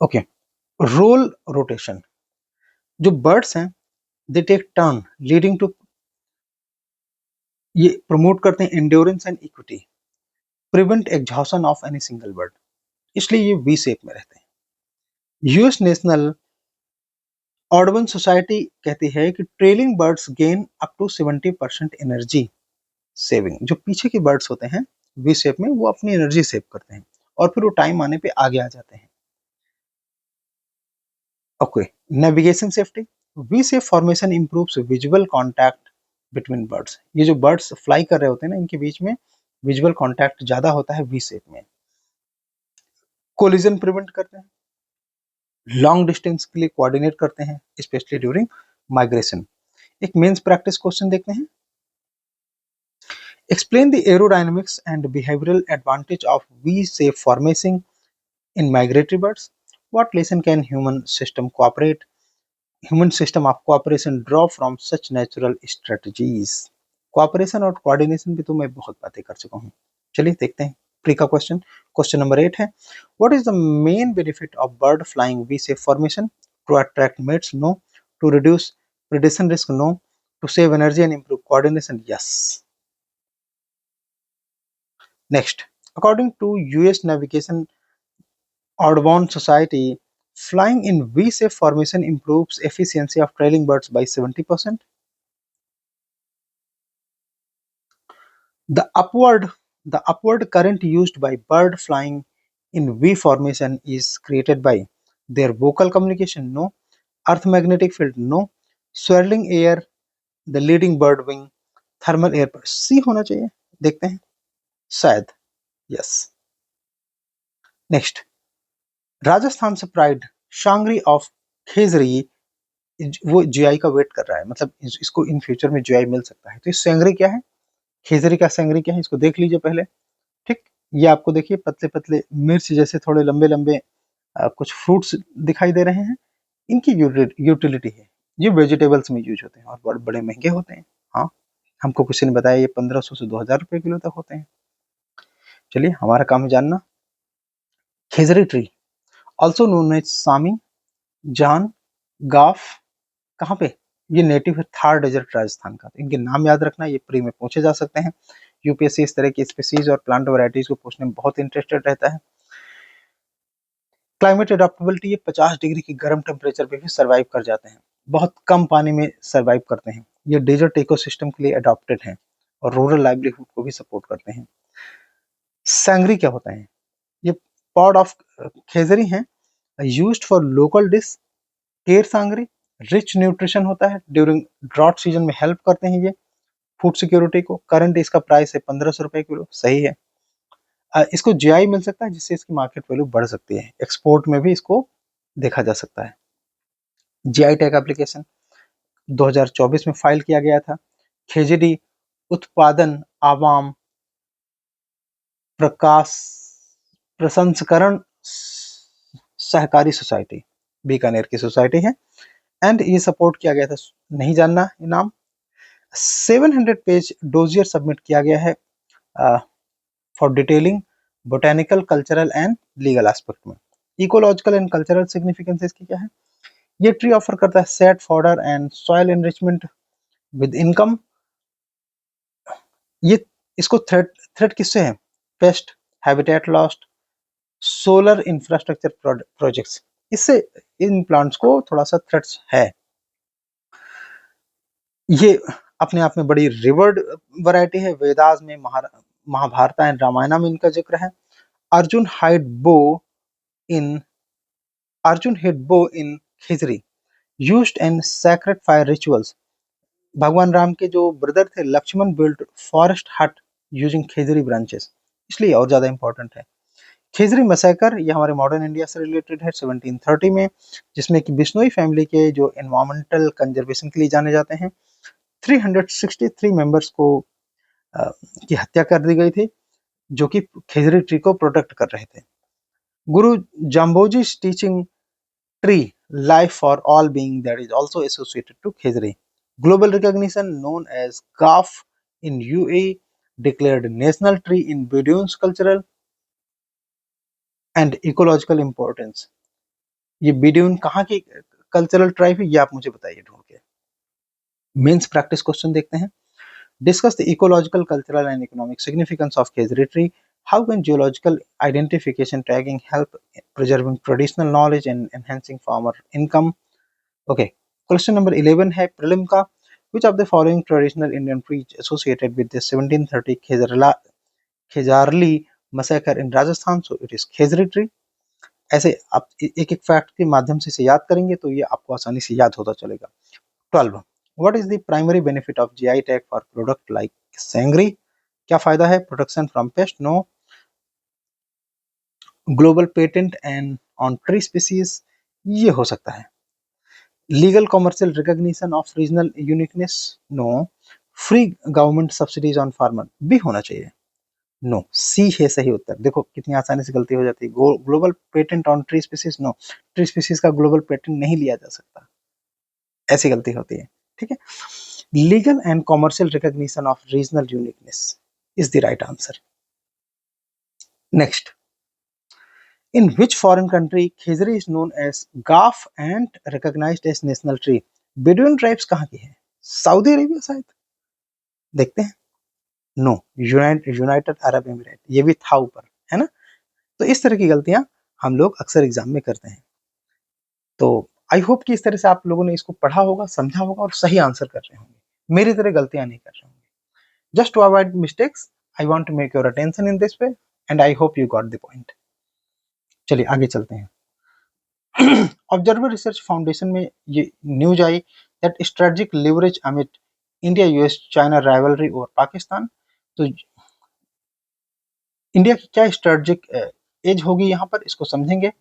[SPEAKER 1] ओके, रोल रोटेशन, जो बर्ड्स हैं they take turn leading to, ये प्रमोट करते हैं endurance and equity, prevent exhaustion of any single bird, इसलिए ये वी शेप में रहते हैं। यूएस नेशनल ऑर्डवन सोसाइटी कहती है कि trailing birds gain up to 70% energy saving. जो पीछे के बर्ड्स होते हैं वी शेप में, वो अपनी एनर्जी सेव करते हैं और फिर वो टाइम आने पे आगे आ जाते हैं। Okay, navigation safety, we shape formation improves visual contact between birds. ये जो बर्ड्स फ्लाई कर रहे होते हैं ना, इनके बीच में विजुअल कांटेक्ट ज्यादा होता है वी शेप में। कोलिजन प्रिवेंट करते हैं, लॉन्ग डिस्टेंस के लिए कोऑर्डिनेट करते हैं, स्पेशली ड्यूरिंग माइग्रेशन। एक मेंस प्रैक्टिस क्वेश्चन देखते हैं। Explain the aerodynamics and behavioural advantage of we shape formation in migratory birds. What lesson can human system of cooperation draw from such natural strategies. Cooperation और coordination भी तो मैं बहुत बातें कर चुका हूँ, चलिए देखते हैं प्री का क्वेश्चन। क्वेश्चन नंबर 8 है, what is the main benefit of bird flying V shape formation? To attract mates, no. To reduce predation risk, no. To save energy and improve coordination, yes. Next, According to US Navigation Audubon Society, flying in V-shape formation improves efficiency of trailing birds by 70%. The upward the upward current used by bird flying in V formation is created by their vocal communication, no. Earth magnetic field, no. Swirling air, the leading bird wing, thermal air पर सी होना चाहिए, देखते हैं, शायद, yes. Next, Rajasthan से pride Shangri of खेजरी, वो GI का wait कर रहा है, मतलब इसको इन फ्यूचर में जीआई मिल सकता है। तो ये सेंगरी क्या है, खेजरी का सेंगरी क्या है, इसको देख लीजिए पहले। ठीक, ये आपको देखिए पतले पतले मिर्च जैसे थोड़े लंबे लंबे कुछ फ्रूट्स दिखाई दे रहे हैं। इनकी यूटिलिटी है, ये वेजिटेबल्स में यूज होते हैं और बड़े बड़े महंगे होते हैं। हाँ, हमको किसी ने बताया ये 1500 से 2000 रुपए किलो तक होते हैं। चलिए, हमारा काम है जानना। खेजरी ट्री ऑल्सो नोन एज सामी, जान, गाफ, कहाँ पे, ये नेटिव है थार डेजर्ट राजस्थान का। तो इनके नाम याद रखना, ये प्री में पूछे जा सकते हैं। यूपीएससी इस तरह की स्पीसीज और प्लांट वैरायटीज को पूछने में बहुत इंटरेस्टेड रहता है। क्लाइमेट एडाप्टेबिलिटी, ये 50 डिग्री की गर्म टेम्परेचर पे भी सर्वाइव कर जाते हैं, बहुत कम पानी में सर्वाइव करते हैं। ये डेजर्ट इकोसिस्टम के लिए अडॉप्टेड हैं और रूरल लाइवलीहुड को भी सपोर्ट करते हैं। सैंगरी क्या होता है, ये पॉड ऑफ खेजरी हैं, यूज्ड फॉर लोकल डिश, केर सांगरी, रिच न्यूट्रिशन होता है, ड्यूरिंग ड्रॉट सीजन में हेल्प करते हैं ये फूड सिक्योरिटी को। करंट इसका प्राइस है 1500 रुपए किलो, सही है। इसको जीआई मिल सकता है जिससे इसकी मार्केट वैल्यू बढ़ सकती है, एक्सपोर्ट में भी इसको देखा जा सकता है। जीआई टैग एप्लीकेशन 2024 में फाइल किया गया था। खेजड़ी उत्पादन आवाम प्रकाश प्रसंस्करण सहकारी सोसाइटी, बीकानेर की सोसाइटी है, एंड ये सपोर्ट किया गया था, नहीं जानना ये नाम। 700 पेज डोजियर सबमिट किया गया है for detailing botanical, cultural and legal aspect में। इकोलॉजिकल एंड कल्चरल सिग्निफिकेंस इसकी क्या है, ये ट्री ऑफर करता है set fodder and soil enrichment with income. ये इसको थ्रेट थ्रेट किससे है, paste, habitat lost, solar infrastructure projects, इससे इन प्लांट्स को थोड़ा सा थ्रेट्स है। ये अपने आप में बड़ी रिवर्ड वैरायटी है, वेदास में, महाभारत एंड रामायण में इनका जिक्र है। अर्जुन हाइड बो इन Arjun hid bow in khejri, used in sacred fire rituals. भगवान राम के जो ब्रदर थे Lakshman build forest hut using khejri branches, इसलिए और ज्यादा इंपॉर्टेंट है। खेजरी मैसेकर ये हमारे मॉडर्न इंडिया से रिलेटेड है 1730 में, जिसमें कि बिश्नोई फैमिली के जो एनवायरमेंटल कंजर्वेशन के लिए जाने जाते हैं 363 मेंबर्स को की हत्या कर दी गई थी, जो कि खेजरी ट्री को प्रोटेक्ट कर रहे थे। गुरु Jamboji teaching tree life for all being that is also associated to Khizri. Global recognition known as GAF in UAE declared national tree in Bedouin's cultural and ecological importance. ये बेडूइन कहाँ की cultural tribe है, ये आप मुझे बताइए ढूंढ के। मेंस प्रैक्टिस क्वेश्चन देखते हैं। Discuss the ecological, cultural and economic significance of Khezri tree. How can geological identification tagging help preserving traditional knowledge and enhancing farmer income? Okay, question number 11 है prelim का, which of the following traditional Indian trees associated with the 1730 Khezarli massacre in Rajasthan? So it is Khezri tree. ऐसे आप एक एक fact के माध्यम से इसे याद करेंगे तो ये आपको आसानी से याद होता चलेगा। 12, what is the primary benefit of GI tag for product like Sangri? क्या फायदा है, protection from pest, no. Global patent and on tree species, ये हो सकता है। Legal commercial recognition of regional uniqueness, no. Free government subsidies on farmer, भी होना चाहिए, नो। सी है सही उत्तर। देखो कितनी आसानी से गलती हो जाती है। Global patent on tree species, no, tree species का ग्लोबल पेटेंट नहीं लिया जा सकता, ऐसी गलती होती है, ठीक है। Legal and commercial recognition of regional uniqueness is the right answer. Next, in which foreign country Khizri is known as Gaf and recognized as national tree? Bedouin tribes कहाँ की है, सऊदी अरेबिया शायद, देखते हैं। नो, यूनाइटेड अरब एमिरेट, ये भी था ऊपर, है ना। तो इस तरह की गलतियां हम लोग अक्सर एग्जाम में करते हैं। तो आई होप कि इस तरह से आप लोगों ने इसको पढ़ा होगा, समझा होगा और सही आंसर कर रहे होंगे, मेरी तरह गलतियां नहीं कर रहे होंगे। Just to avoid mistakes I want to make your attention in this way and I hope you got the point. चलिए आगे चलते हैं। ऑब्जर्वर रिसर्च फाउंडेशन में ये न्यूज आई that strategic leverage amid India US China rivalry और पाकिस्तान। तो India की क्या स्ट्रेटेजिक एज होगी यहाँ पर, इसको समझेंगे।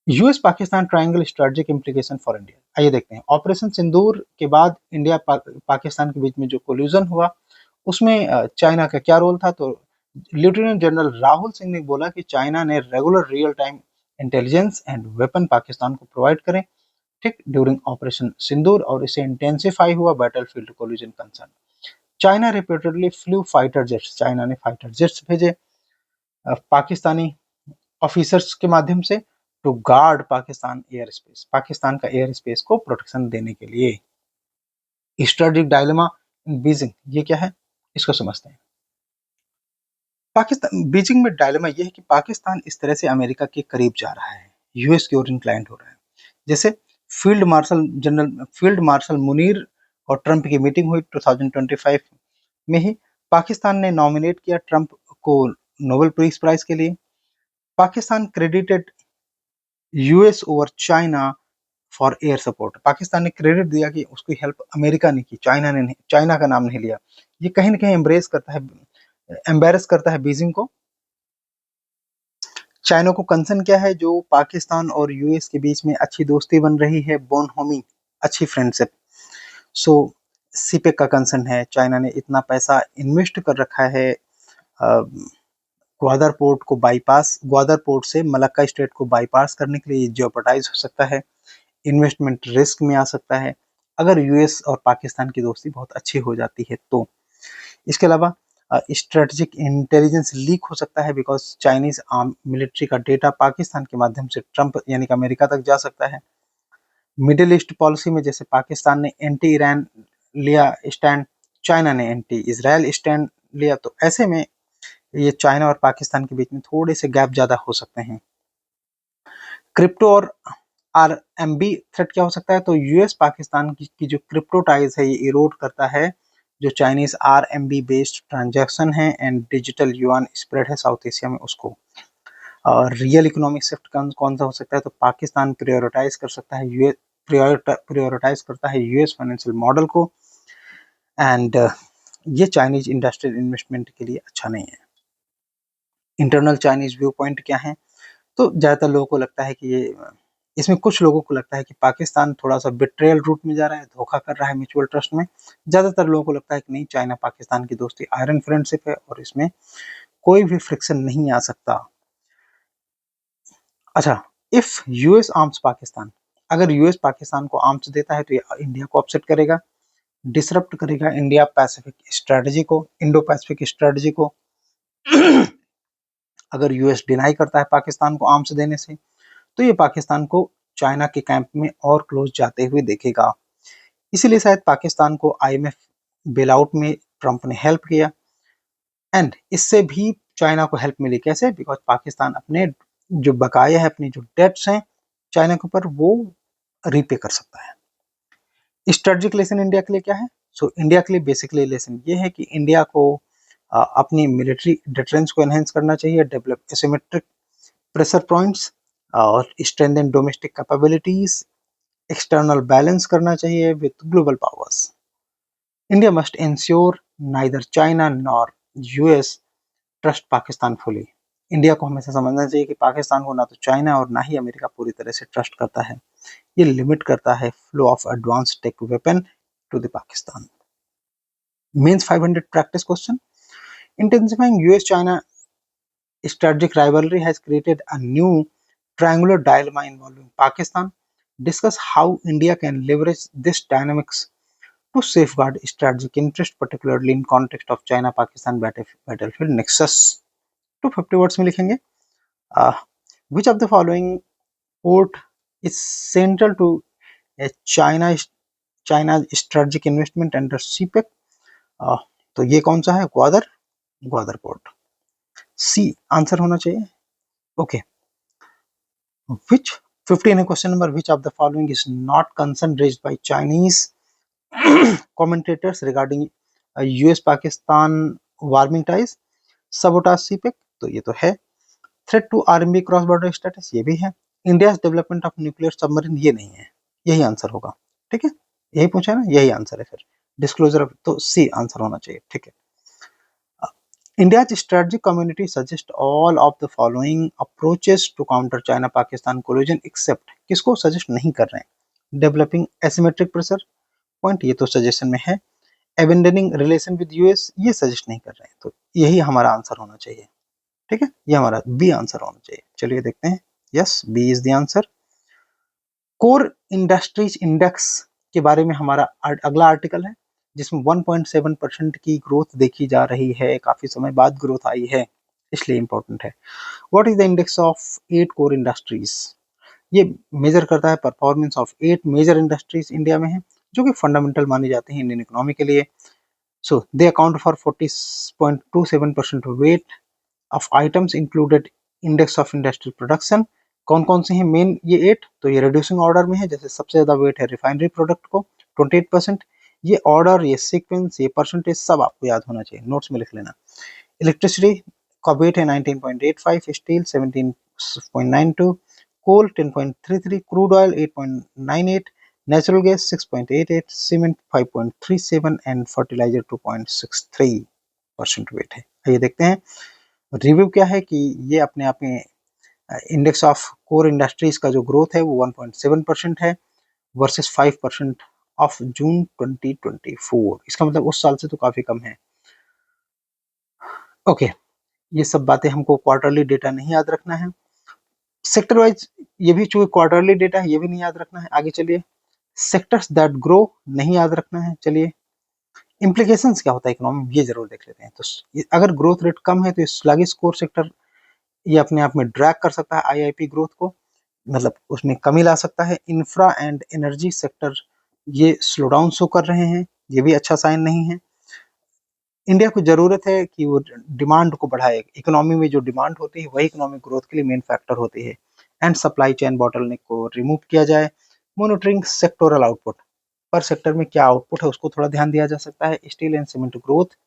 [SPEAKER 1] US Pakistan triangle strategic implication for India, आइए देखते हैं। ऑपरेशन सिंदूर के बाद इंडिया पाकिस्तान के बीच में जो कोल्यूजन हुआ उसमें चाइना का क्या रोल था। तो लेफ्टिनेंट जनरल राहुल सिंह ने बोला कि चाइना ने regular real time intelligence and weapon Pakistan को प्रोवाइड करें, ठीक, ड्यूरिंग ऑपरेशन सिंदूर, और इसे इंटेंसिफाई हुआ battlefield collision concern. China repeatedly flew fighter jets, China ने फाइटर जेट्स भेजे पाकिस्तानी ऑफिसर्स के माध्यम से to guard Pakistan air space, Pakistan का एयर स्पेस को प्रोटेक्शन देने के लिए। स्ट्रेटेजिक डायलेमा इन बीजिंग, ये क्या है इसको समझते हैं। पाकिस्तान बीजिंग में डायलेमा ये है कि पाकिस्तान इस तरह से अमेरिका के करीब जा रहा है, यूएस की ओर इंक्लाइंड हो रहा है। जैसे फील्ड मार्शल मुनीर और ट्रंप की मीटिंग हुई 2025 में ही, पाकिस्तान ने नॉमिनेट किया ट्रंप को नोबेल पीस प्राइज के लिए। Pakistan credited US over China for air support, Pakistan ने क्रेडिट दिया कि उसकी हेल्प अमेरिका ने की, चाइना ने नहीं, चाइना का नाम नहीं लिया। ये कहीं ना कहीं एम्बेरस करता है बीजिंग को। चाइना को कंसर्न क्या है, जो पाकिस्तान और यूएस के बीच में अच्छी दोस्ती बन रही है, बोन होमी, अच्छी फ्रेंडशिप। सो सीपेक का कंसर्न है, चाइना ने इतना पैसा इन्वेस्ट कर रखा है ग्वादर पोर्ट को बाईपास, ग्वादर पोर्ट से मलक्का स्टेट को बाईपास करने के लिए जेओपाटाइज हो सकता है, इन्वेस्टमेंट रिस्क में आ सकता है अगर यूएस और पाकिस्तान की दोस्ती बहुत अच्छी हो जाती है तो। इसके अलावा स्ट्रेटेजिक इंटेलिजेंस लीक हो सकता है, बिकॉज चाइनीज आर्म मिलिट्री का डेटा पाकिस्तान के माध्यम से ट्रंप यानी कि अमेरिका तक जा सकता है। मिडिल ईस्ट पॉलिसी में जैसे पाकिस्तान ने एंटी ईरान लिया स्टैंड, चाइना ने एंटी इसराइल स्टैंड लिया, तो ऐसे में ये चाइना और पाकिस्तान के बीच में थोड़े से गैप ज्यादा हो सकते हैं। क्रिप्टो और आरएमबी थ्रेट क्या हो सकता है, तो यूएस पाकिस्तान की जो क्रिप्टो टाइज है ये इरोड करता है जो चाइनीज आरएमबी बेस्ड ट्रांजैक्शन है एंड डिजिटल युआन स्प्रेड है साउथ एशिया में उसको। और रियल इकोनॉमिक शिफ्ट कौन सा हो सकता है, तो पाकिस्तान प्रायोरिटाइज कर सकता है यूएस, प्रायोरिटाइज करता है यूएस फाइनेंशियल मॉडल को, एंड ये चाइनीज इंडस्ट्रियल इन्वेस्टमेंट के लिए अच्छा नहीं है। इंटरनल चाइनीज व्यू पॉइंट क्या है, तो ज़्यादातर लोगों को लगता है कि ये, इसमें कुछ लोगों को लगता है कि पाकिस्तान थोड़ा सा बिट्रेयल रूट में जा रहा है, धोखा कर रहा है म्यूचुअल ट्रस्ट में। ज़्यादातर लोगों को लगता है कि नहीं, चाइना पाकिस्तान की दोस्ती आयरन फ्रेंडशिप है और इसमें कोई भी फ्रिक्शन नहीं आ सकता। अच्छा, इफ यूएस आर्म्स पाकिस्तान, अगर यूएस पाकिस्तान को आर्म्स देता है तो ये इंडिया को अपसेट करेगा, डिसरप्ट करेगा इंडिया पैसिफिक स्ट्रेटजी को, इंडो पैसिफिक स्ट्रेटजी को। अगर यूएस डिनाई करता है पाकिस्तान को आर्म्स देने से तो ये पाकिस्तान को चाइना के कैंप में और क्लोज जाते हुए देखेगा। इसीलिए शायद पाकिस्तान को आईएमएफ बेलआउट में ट्रंप ने हेल्प किया, एंड इससे भी चाइना को हेल्प मिली। कैसे, बिकॉज पाकिस्तान अपने जो बकाया है, अपनी जो डेट्स हैं चाइना के ऊपर, वो रीपे कर सकता है। स्ट्रेटेजिक लेसन इंडिया के लिए क्या है, सो इंडिया के लिए बेसिकली लेसन ये है कि इंडिया को अपनी मिलिट्री डिफरेंस को एनहेंस करना चाहिए, डेवलप एसिमेट्रिक प्रेशर पॉइंट्स और strengthen domestic capabilities, external balance करना चाहिए with global powers. India must ensure neither China nor US trust Pakistan fully, India को हमेशा समझना चाहिए कि पाकिस्तान को ना तो चाइना और ना ही अमेरिका पूरी तरह से ट्रस्ट करता है, ये लिमिट करता है flow of advance tech weapon to the Pakistan. Mains 500 practice question, intensifying US China strategic rivalry has created a new triangular dilemma involving Pakistan. Discuss how India can leverage this dynamics to safeguard strategic interest, particularly in context of China-Pakistan battlefield nexus. तो 50 words में लिखेंगे, uh, which of the following port is central to a China's strategic investment under CPEC? तो ये कौन सा है? Gwadar port. C answer होना चाहिए। ओके, विच 15 है question number, which of the following is not concern raised by Chinese commentators regarding US Pakistan warming ties, sabotage CPEC, तो ये तो है। Threat to RMB cross border status, ये भी है। India development of nuclear submarine, ये नहीं है। यही आंसर होगा। ठीक है, यही पूछा है ना, यही आंसर है फिर। डिस्क्लोजर, तो सी आंसर होना चाहिए। ठीक है। India's strategic community suggests all of the following approaches to counter China Pakistan collision except, किसको सजेस्ट नहीं कर रहे हैं? डेवलपिंग एसिमेट्रिक प्रेशर पॉइंट, ये तो सजेशन में है। एबेंडनिंग रिलेशन विद यूएस, ये सजेस्ट नहीं कर रहे हैं, तो यही हमारा आंसर होना चाहिए। ठीक है, ये हमारा बी आंसर होना चाहिए। चलिए देखते हैं। Yes, B is the answer. Core industries index के बारे में हमारा अगला आर्टिकल है, जिसमें 1.7% की ग्रोथ देखी जा रही है। काफी समय बाद ग्रोथ आई है, इसलिए इंपॉर्टेंट है। What is the index of 8 core industries? ये मेजर करता है performance of 8 major industries India में है, जो कि फंडामेंटल मानी जाती हैं इंडियन इकोनॉमी के लिए। So they account for 40.27% weight of items included index of industrial production. कौन कौन से हैं मेन ये 8? तो ये रिड्यूसिंग ऑर्डर में है, जैसे सबसे ज्यादा वेट है रिफाइनरी प्रोडक्ट को 28%। ये ऑर्डर, ये सीक्वेंस, ये परसेंटेज सब आपको याद होना चाहिए, नोट्स में लिख लेना। इलेक्ट्रिसिटी का वेट है 19.85, steel 17.92, coal 10.33, crude oil 8.98, natural gas 6.88, cement 5.37 and fertiliser 2.63% weight है। आइए देखते हैं रिव्यू क्या है कि ये अपने आप में इंडेक्स ऑफ कोर इंडस्ट्रीज का जो ग्रोथ है वो 1.7% है वर्सेस 5% ऑफ जून 2024। इसका मतलब उस साल से तो काफी कम है। ओके, ये सब बातें हमको क्वार्टरली डेटा नहीं याद रखना है। सेक्टर वाइज ये भी चूंकि क्वार्टरली डेटा है, ये भी नहीं याद रखना है। आगे चलिए, सेक्टर्स दैट ग्रो नहीं याद रखना है। चलिए, इम्प्लीकेशंस क्या होता है इकोनॉमी में, ये जरूर देख लेते हैं। तो अगर ग्रोथ रेट कम है तो स्लगिश कोर सेक्टर ये अपने आप में ड्रैग कर सकता है आईआईपी ग्रोथ को, मतलब उसमें कमी ला सकता है। इंफ्रा एंड एनर्जी सेक्टर ये स्लो डाउन शो कर रहे हैं, ये भी अच्छा साइन नहीं है। इंडिया को जरूरत है कि वो डिमांड को बढ़ाए। इकोनॉमी में जो डिमांड होती है वही इकोनॉमिक ग्रोथ के लिए मेन फैक्टर होती है। एंड सप्लाई चेन बॉटलनेक को रिमूव किया जाए। मॉनिटरिंग सेक्टोरल आउटपुट, पर सेक्टर में क्या आउटपुट है उसको थोड़ा ध्यान दिया जा सकता है। स्टील एंड सीमेंट ग्रोथ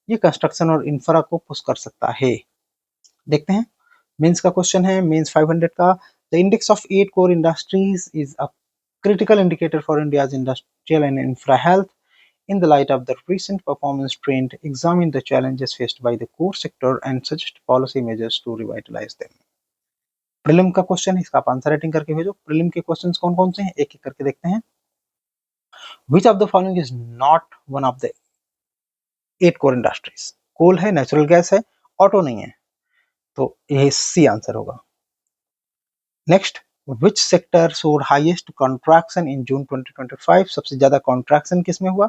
[SPEAKER 1] ये कंस्ट्रक्शन और इंफ्रा को पुश कर सकता है। देखते हैं, मेंस का क्वेश्चन है, मेंस 500 का। The index of 8 core industries is a critical indicator for India's industrial and infra health. In the light of the recent performance trend, examine the challenges faced by the core sector and suggest policy measures to revitalize them. Prelim का question है, इसका आप answer writing करके भेजो। Prelim के questions कौन कौन से हैं एक एक करके देखते हैं। Which of the following is not one of the 8 core industries? कोल है, नेचुरल गैस है, ऑटो नहीं है, तो ये सी आंसर होगा। Next, which sector showed highest contraction in June 2025? सबसे ज्यादा कॉन्ट्रैक्शन किसमें हुआ?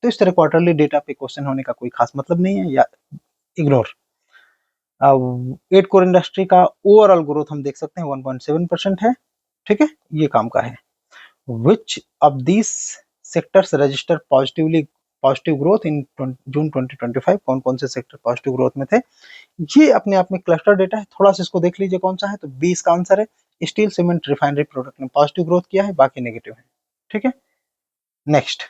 [SPEAKER 1] तो इस तरह क्वार्टरली डेटा पे क्वेश्चन होने का कोई खास मतलब नहीं है, या इग्नोर। 8 कोर इंडस्ट्री का ओवरऑल ग्रोथ हम देख सकते हैं 1.7% है। ठीक है, ये काम का है। Which of this sectors register positive growth in June 2025? कौन कौन से सेक्टर पॉजिटिव ग्रोथ में थे? ये अपने आप में क्लस्टर डेटा है, थोड़ा सा इसको देख लीजिए कौन सा है। तो 20 का आंसर है। स्टील सीमेंट रिफाइनरी प्रोडक्ट ने पॉजिटिव ग्रोथ किया है, बाकी नेगेटिव है। ठीक है, नेक्स्ट,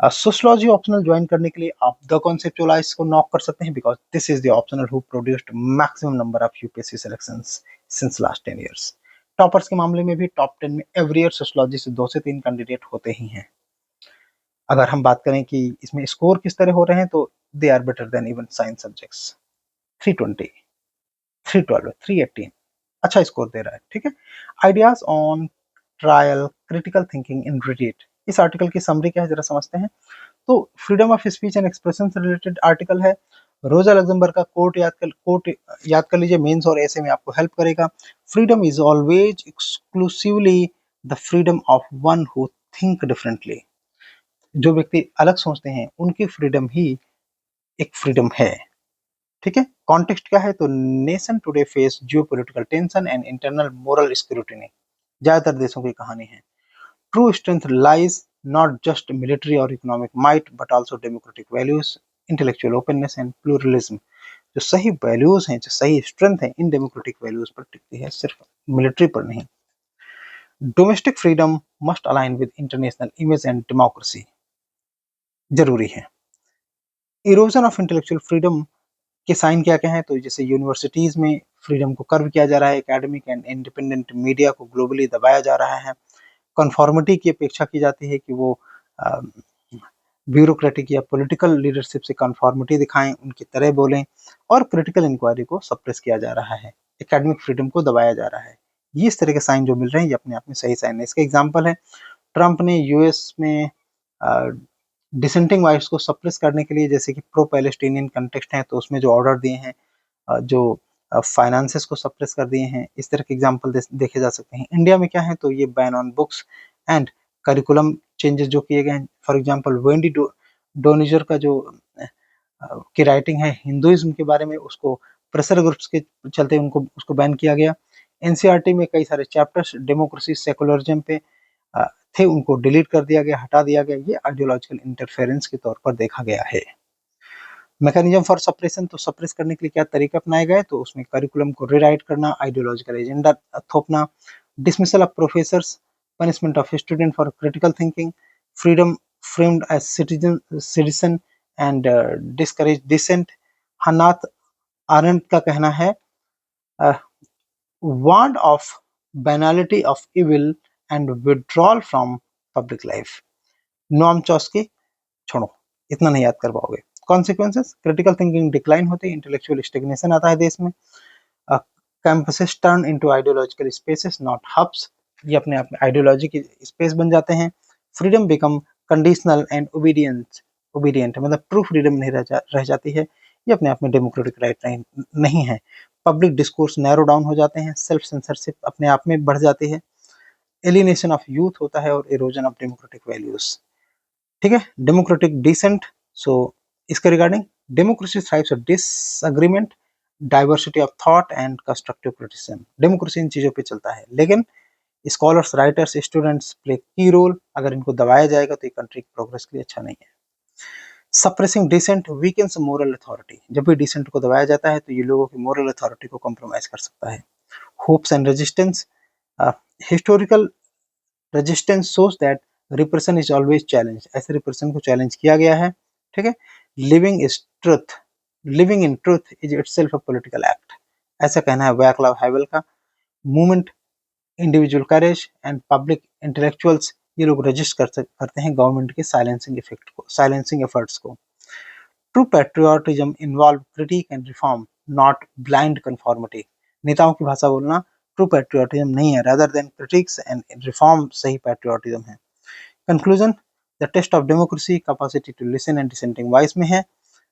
[SPEAKER 1] सोशियोलॉजी ऑप्शनल ज्वाइन करने के लिए आप द कॉन्सेप्चुअलाइज को नॉक कर सकते हैं, because this is the optional who produced maximum number of UPSC selections since last 10 years. Toppers के मामले में भी टॉप 10 में एवरी ईयर सोशियोलॉजी से 2 से 3 कैंडिडेट होते ही हैं। अगर हम बात करें कि इसमें स्कोर किस तरह हो रहे हैं, तो they are better than even science subjects. 320, 312, 318 अच्छा स्कोर दे रहा है। ठीक है, ideas on trial critical thinking in relate, इस आर्टिकल की समरी क्या है जरा समझते हैं। तो freedom of speech and expression से रिलेटेड आर्टिकल है। रोजा लग्जमबर्ग का कोट याद कर लीजिए, मेंस और ऐसे में आपको हेल्प करेगा। Freedom is always exclusively the freedom of one who think differently. जो व्यक्ति अलग सोचते हैं उनकी फ्रीडम ही एक फ्रीडम है। ठीक है, कॉन्टेक्स्ट क्या है? तो nation today face geopolitical tension and internal moral scrutiny, ज्यादातर देशों की कहानी है। True strength lies not just military or economic might but also democratic values, intellectual openness and pluralism। जो सही वैल्यूज हैं, जो सही स्ट्रेंथ है, इन डेमोक्रेटिक वैल्यूज पर टिकती है, सिर्फ मिलिट्री पर नहीं। Domestic freedom must align with international image and democracy, जरूरी है। इरोजन ऑफ इंटेलेक्चुअल फ्रीडम के साइन क्या क्या है, तो जैसे यूनिवर्सिटीज में फ्रीडम को कर्व किया जा रहा है, एकेडमिक एंड इंडिपेंडेंट मीडिया को ग्लोबली दबाया जा रहा है, कन्फॉर्मिटी की अपेक्षा की जाती है कि वो ब्यूरोक्रेटिक या पॉलिटिकल लीडरशिप से कन्फॉर्मिटी दिखाएं, उनकी तरह बोलें, और क्रिटिकल इंक्वायरी को सप्रेस किया जा रहा है, एकेडमिक फ्रीडम को दबाया जा रहा है। ये इस तरह के साइन जो मिल रहे हैं ये अपने आप में सही साइन है। इसका एग्जाम्पल है, ट्रंप ने यूएस में डिसेंटिंग वाइट्स को सप्रेस करने के लिए, जैसे कि प्रो पैलेस्टीनियन कंटेक्स्ट है तो उसमें जो ऑर्डर दिए हैं, जो फाइनेंसेस को सप्रेस कर दिए हैं, इस तरह के एग्जाम्पल देखे जा सकते हैं। इंडिया में क्या है, तो ये ban on books and curriculum changes जो किए गए हैं। फॉर एग्जांपल वेंडी डोनिजर का जो की राइटिंग है हिंदुइज्म के बारे में, उसको प्रेशर ग्रुप्स के चलते उनको उसको बैन किया गया। एनसीईआरटी में कई सारे चैप्टर्स डेमोक्रेसी सेकुलरिज्म पे थे, उनको डिलीट कर दिया गया, हटा दिया गया। ये आइडियोलॉजिकल इंटरफेरेंस के तौर पर देखा गया है। मैकेनिज्म फॉर सप्रेशन, तो सप्रेस करने के लिए क्या तरीके अपनाए गए, तो उसमें करिकुलम को रिराइट करना, आइडियोलॉजिकल एजेंडा थोपना, dismissal of professors, punishment of student for critical thinking, freedom framed as citizen and discourage dissent. Hannah Arendt का कहना है, warned of banality of evil and withdrawal from public life. Noam Chomsky, छोड़ो, इतना नहीं याद कर पाओगे। कॉन्सिक्वेंसेस, क्रिटिकल थिंकिंग डिक्लाइन होती है, इंटेलेक्चुअल स्टेग्नेशन आता है देश में, campuses turn into ideological spaces not hubs, ये अपने आप में आइडियोलॉजी की स्पेस बन जाते हैं। Freedom become conditional and obedient, मतलब ट्रू फ्रीडम नहीं रह जाती है, ये अपने आप में डेमोक्रेटिक राइट नहीं है। पब्लिक डिस्कोर्स नैरो डाउन हो जाते हैं, सेल्फ सेंसरशिप अपने आप में बढ़ जाती है, एलिनेशन ऑफ यूथ होता है और इरोजन ऑफ डेमोक्रेटिक वैल्यूज। ठीक है, डेमोक्रेटिक डिसेंट, सो इसके regarding, democracy thrives on disagreement, diversity of thought and constructive criticism. Democracy in चीजों पे चलता है, लेकिन स्कॉलर्स, राइटर्स, स्टूडेंट्स प्ले की रोल, अगर इनको दबाया जाएगा तो ये कंट्री की प्रोग्रेस के लिए अच्छा नहीं है। Suppressing dissent weakens moral authority, जब भी डिसेंट को दबाया जाता है तो ये लोगों की मोरल अथॉरिटी को कॉम्प्रोमाइज कर सकता है। Hopes and resistance, historical resistance shows that repression is always challenge, ऐसे रिप्रेशन को चैलेंज किया गया है। ठीक है, living is truth, living in truth is itself a political act, ऐसा कहना है वैक्लाव हैवेल का। Movement, individual courage and public intellectuals, ये लोग रजिस्ट करते हैं गवर्नमेंट के साइलेंसिंग इफेक्ट को, साइलेंसिंग एफर्ट्स को। True patriotism involve critic and reform not blind conformity, नेताओं की भाषा बोलना ट्रू पैट्रियोटिज्म नहीं है, rather than critics and reform सही पैट्रियोटिज्म है। Conclusion, the test of democracy capacity to listen and dissenting voice में है,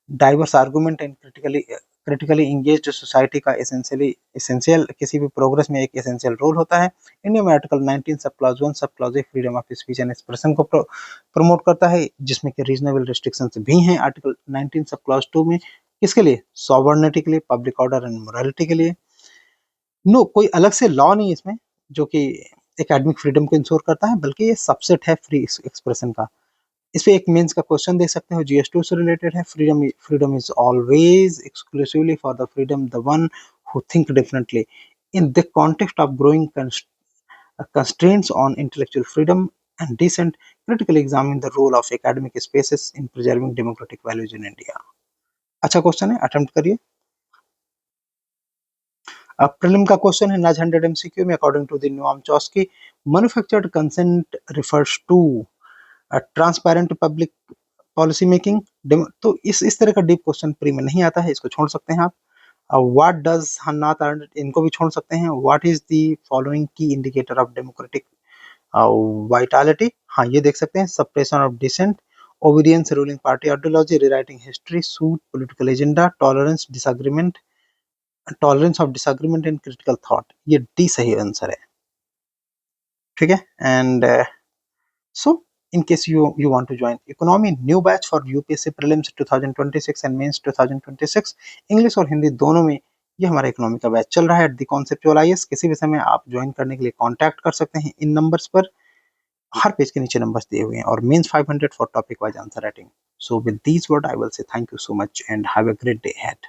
[SPEAKER 1] diverse argument and critically engaged society का एसेंशियल किसी भी प्रोग्रेस में एक एसेंशियल रोल होता है। इंडिया में article 19 sub clause 1 sub clause 1 freedom of speech and expression को प्रमोट करता है, जिसमें कि रीजनेबल रिस्ट्रिक्शंस भी हैं आर्टिकल 19 सब क्लॉज 2 में। किसके लिए, सॉवर्निटी के लिए, पब्लिक ऑर्डर एंड मोरालिटी के लिए। नो, कोई अलग से लॉ नहीं इसमें जो कि एकेडमिक फ्रीडम को इंश्योर करता है, बल्कि ये सबसेट है फ्री एक्सप्रेशन का। इस पे एक मेंस का क्वेश्चन देख सकते हो, जीएस 2 से रिलेटेड है। Freedom is always exclusively for the freedom the one who think differently in the context of growing constraints on intellectual freedom and dissent, critically examine the role of academic spaces in preserving democratic values in India। अच्छा question है, attempt करिए। अब prelim का question है, नज 100 MCQ में, according to the Noam Chomsky, manufactured consent refers to transparent public policy making. तो इस तरह का डीप क्वेश्चन प्री में नहीं आता है, इसको छोड़ सकते हैं आप। व्हाट डज हन्नाथ आरेंट, इनको भी छोड़ सकते हैं। What is the following key indicator of democratic vitality, हाँ ये देख सकते हैं। Suppression of dissent, obedience ruling party ideology, rewriting history, suit political agenda, tolerance of disagreement and critical thought, ये डी सही आंसर है। ठीक है, and so in case you want to join economy new batch for UPSC prelims 2026 and mains 2026, English और हिंदी दोनों में ये हमारा इकोनॉमी का बैच चल रहा है। द कॉन्सेप्चुअल आईएएस, किसी भी समय आप ज्वाइन करने के लिए कांटेक्ट कर सकते हैं इन नंबर्स पर। हर पेज के नीचे नंबर्स दिए हुए हैं और mains 500 for topic wise answer writing. So with these word I will say thank you so much and have a great day ahead.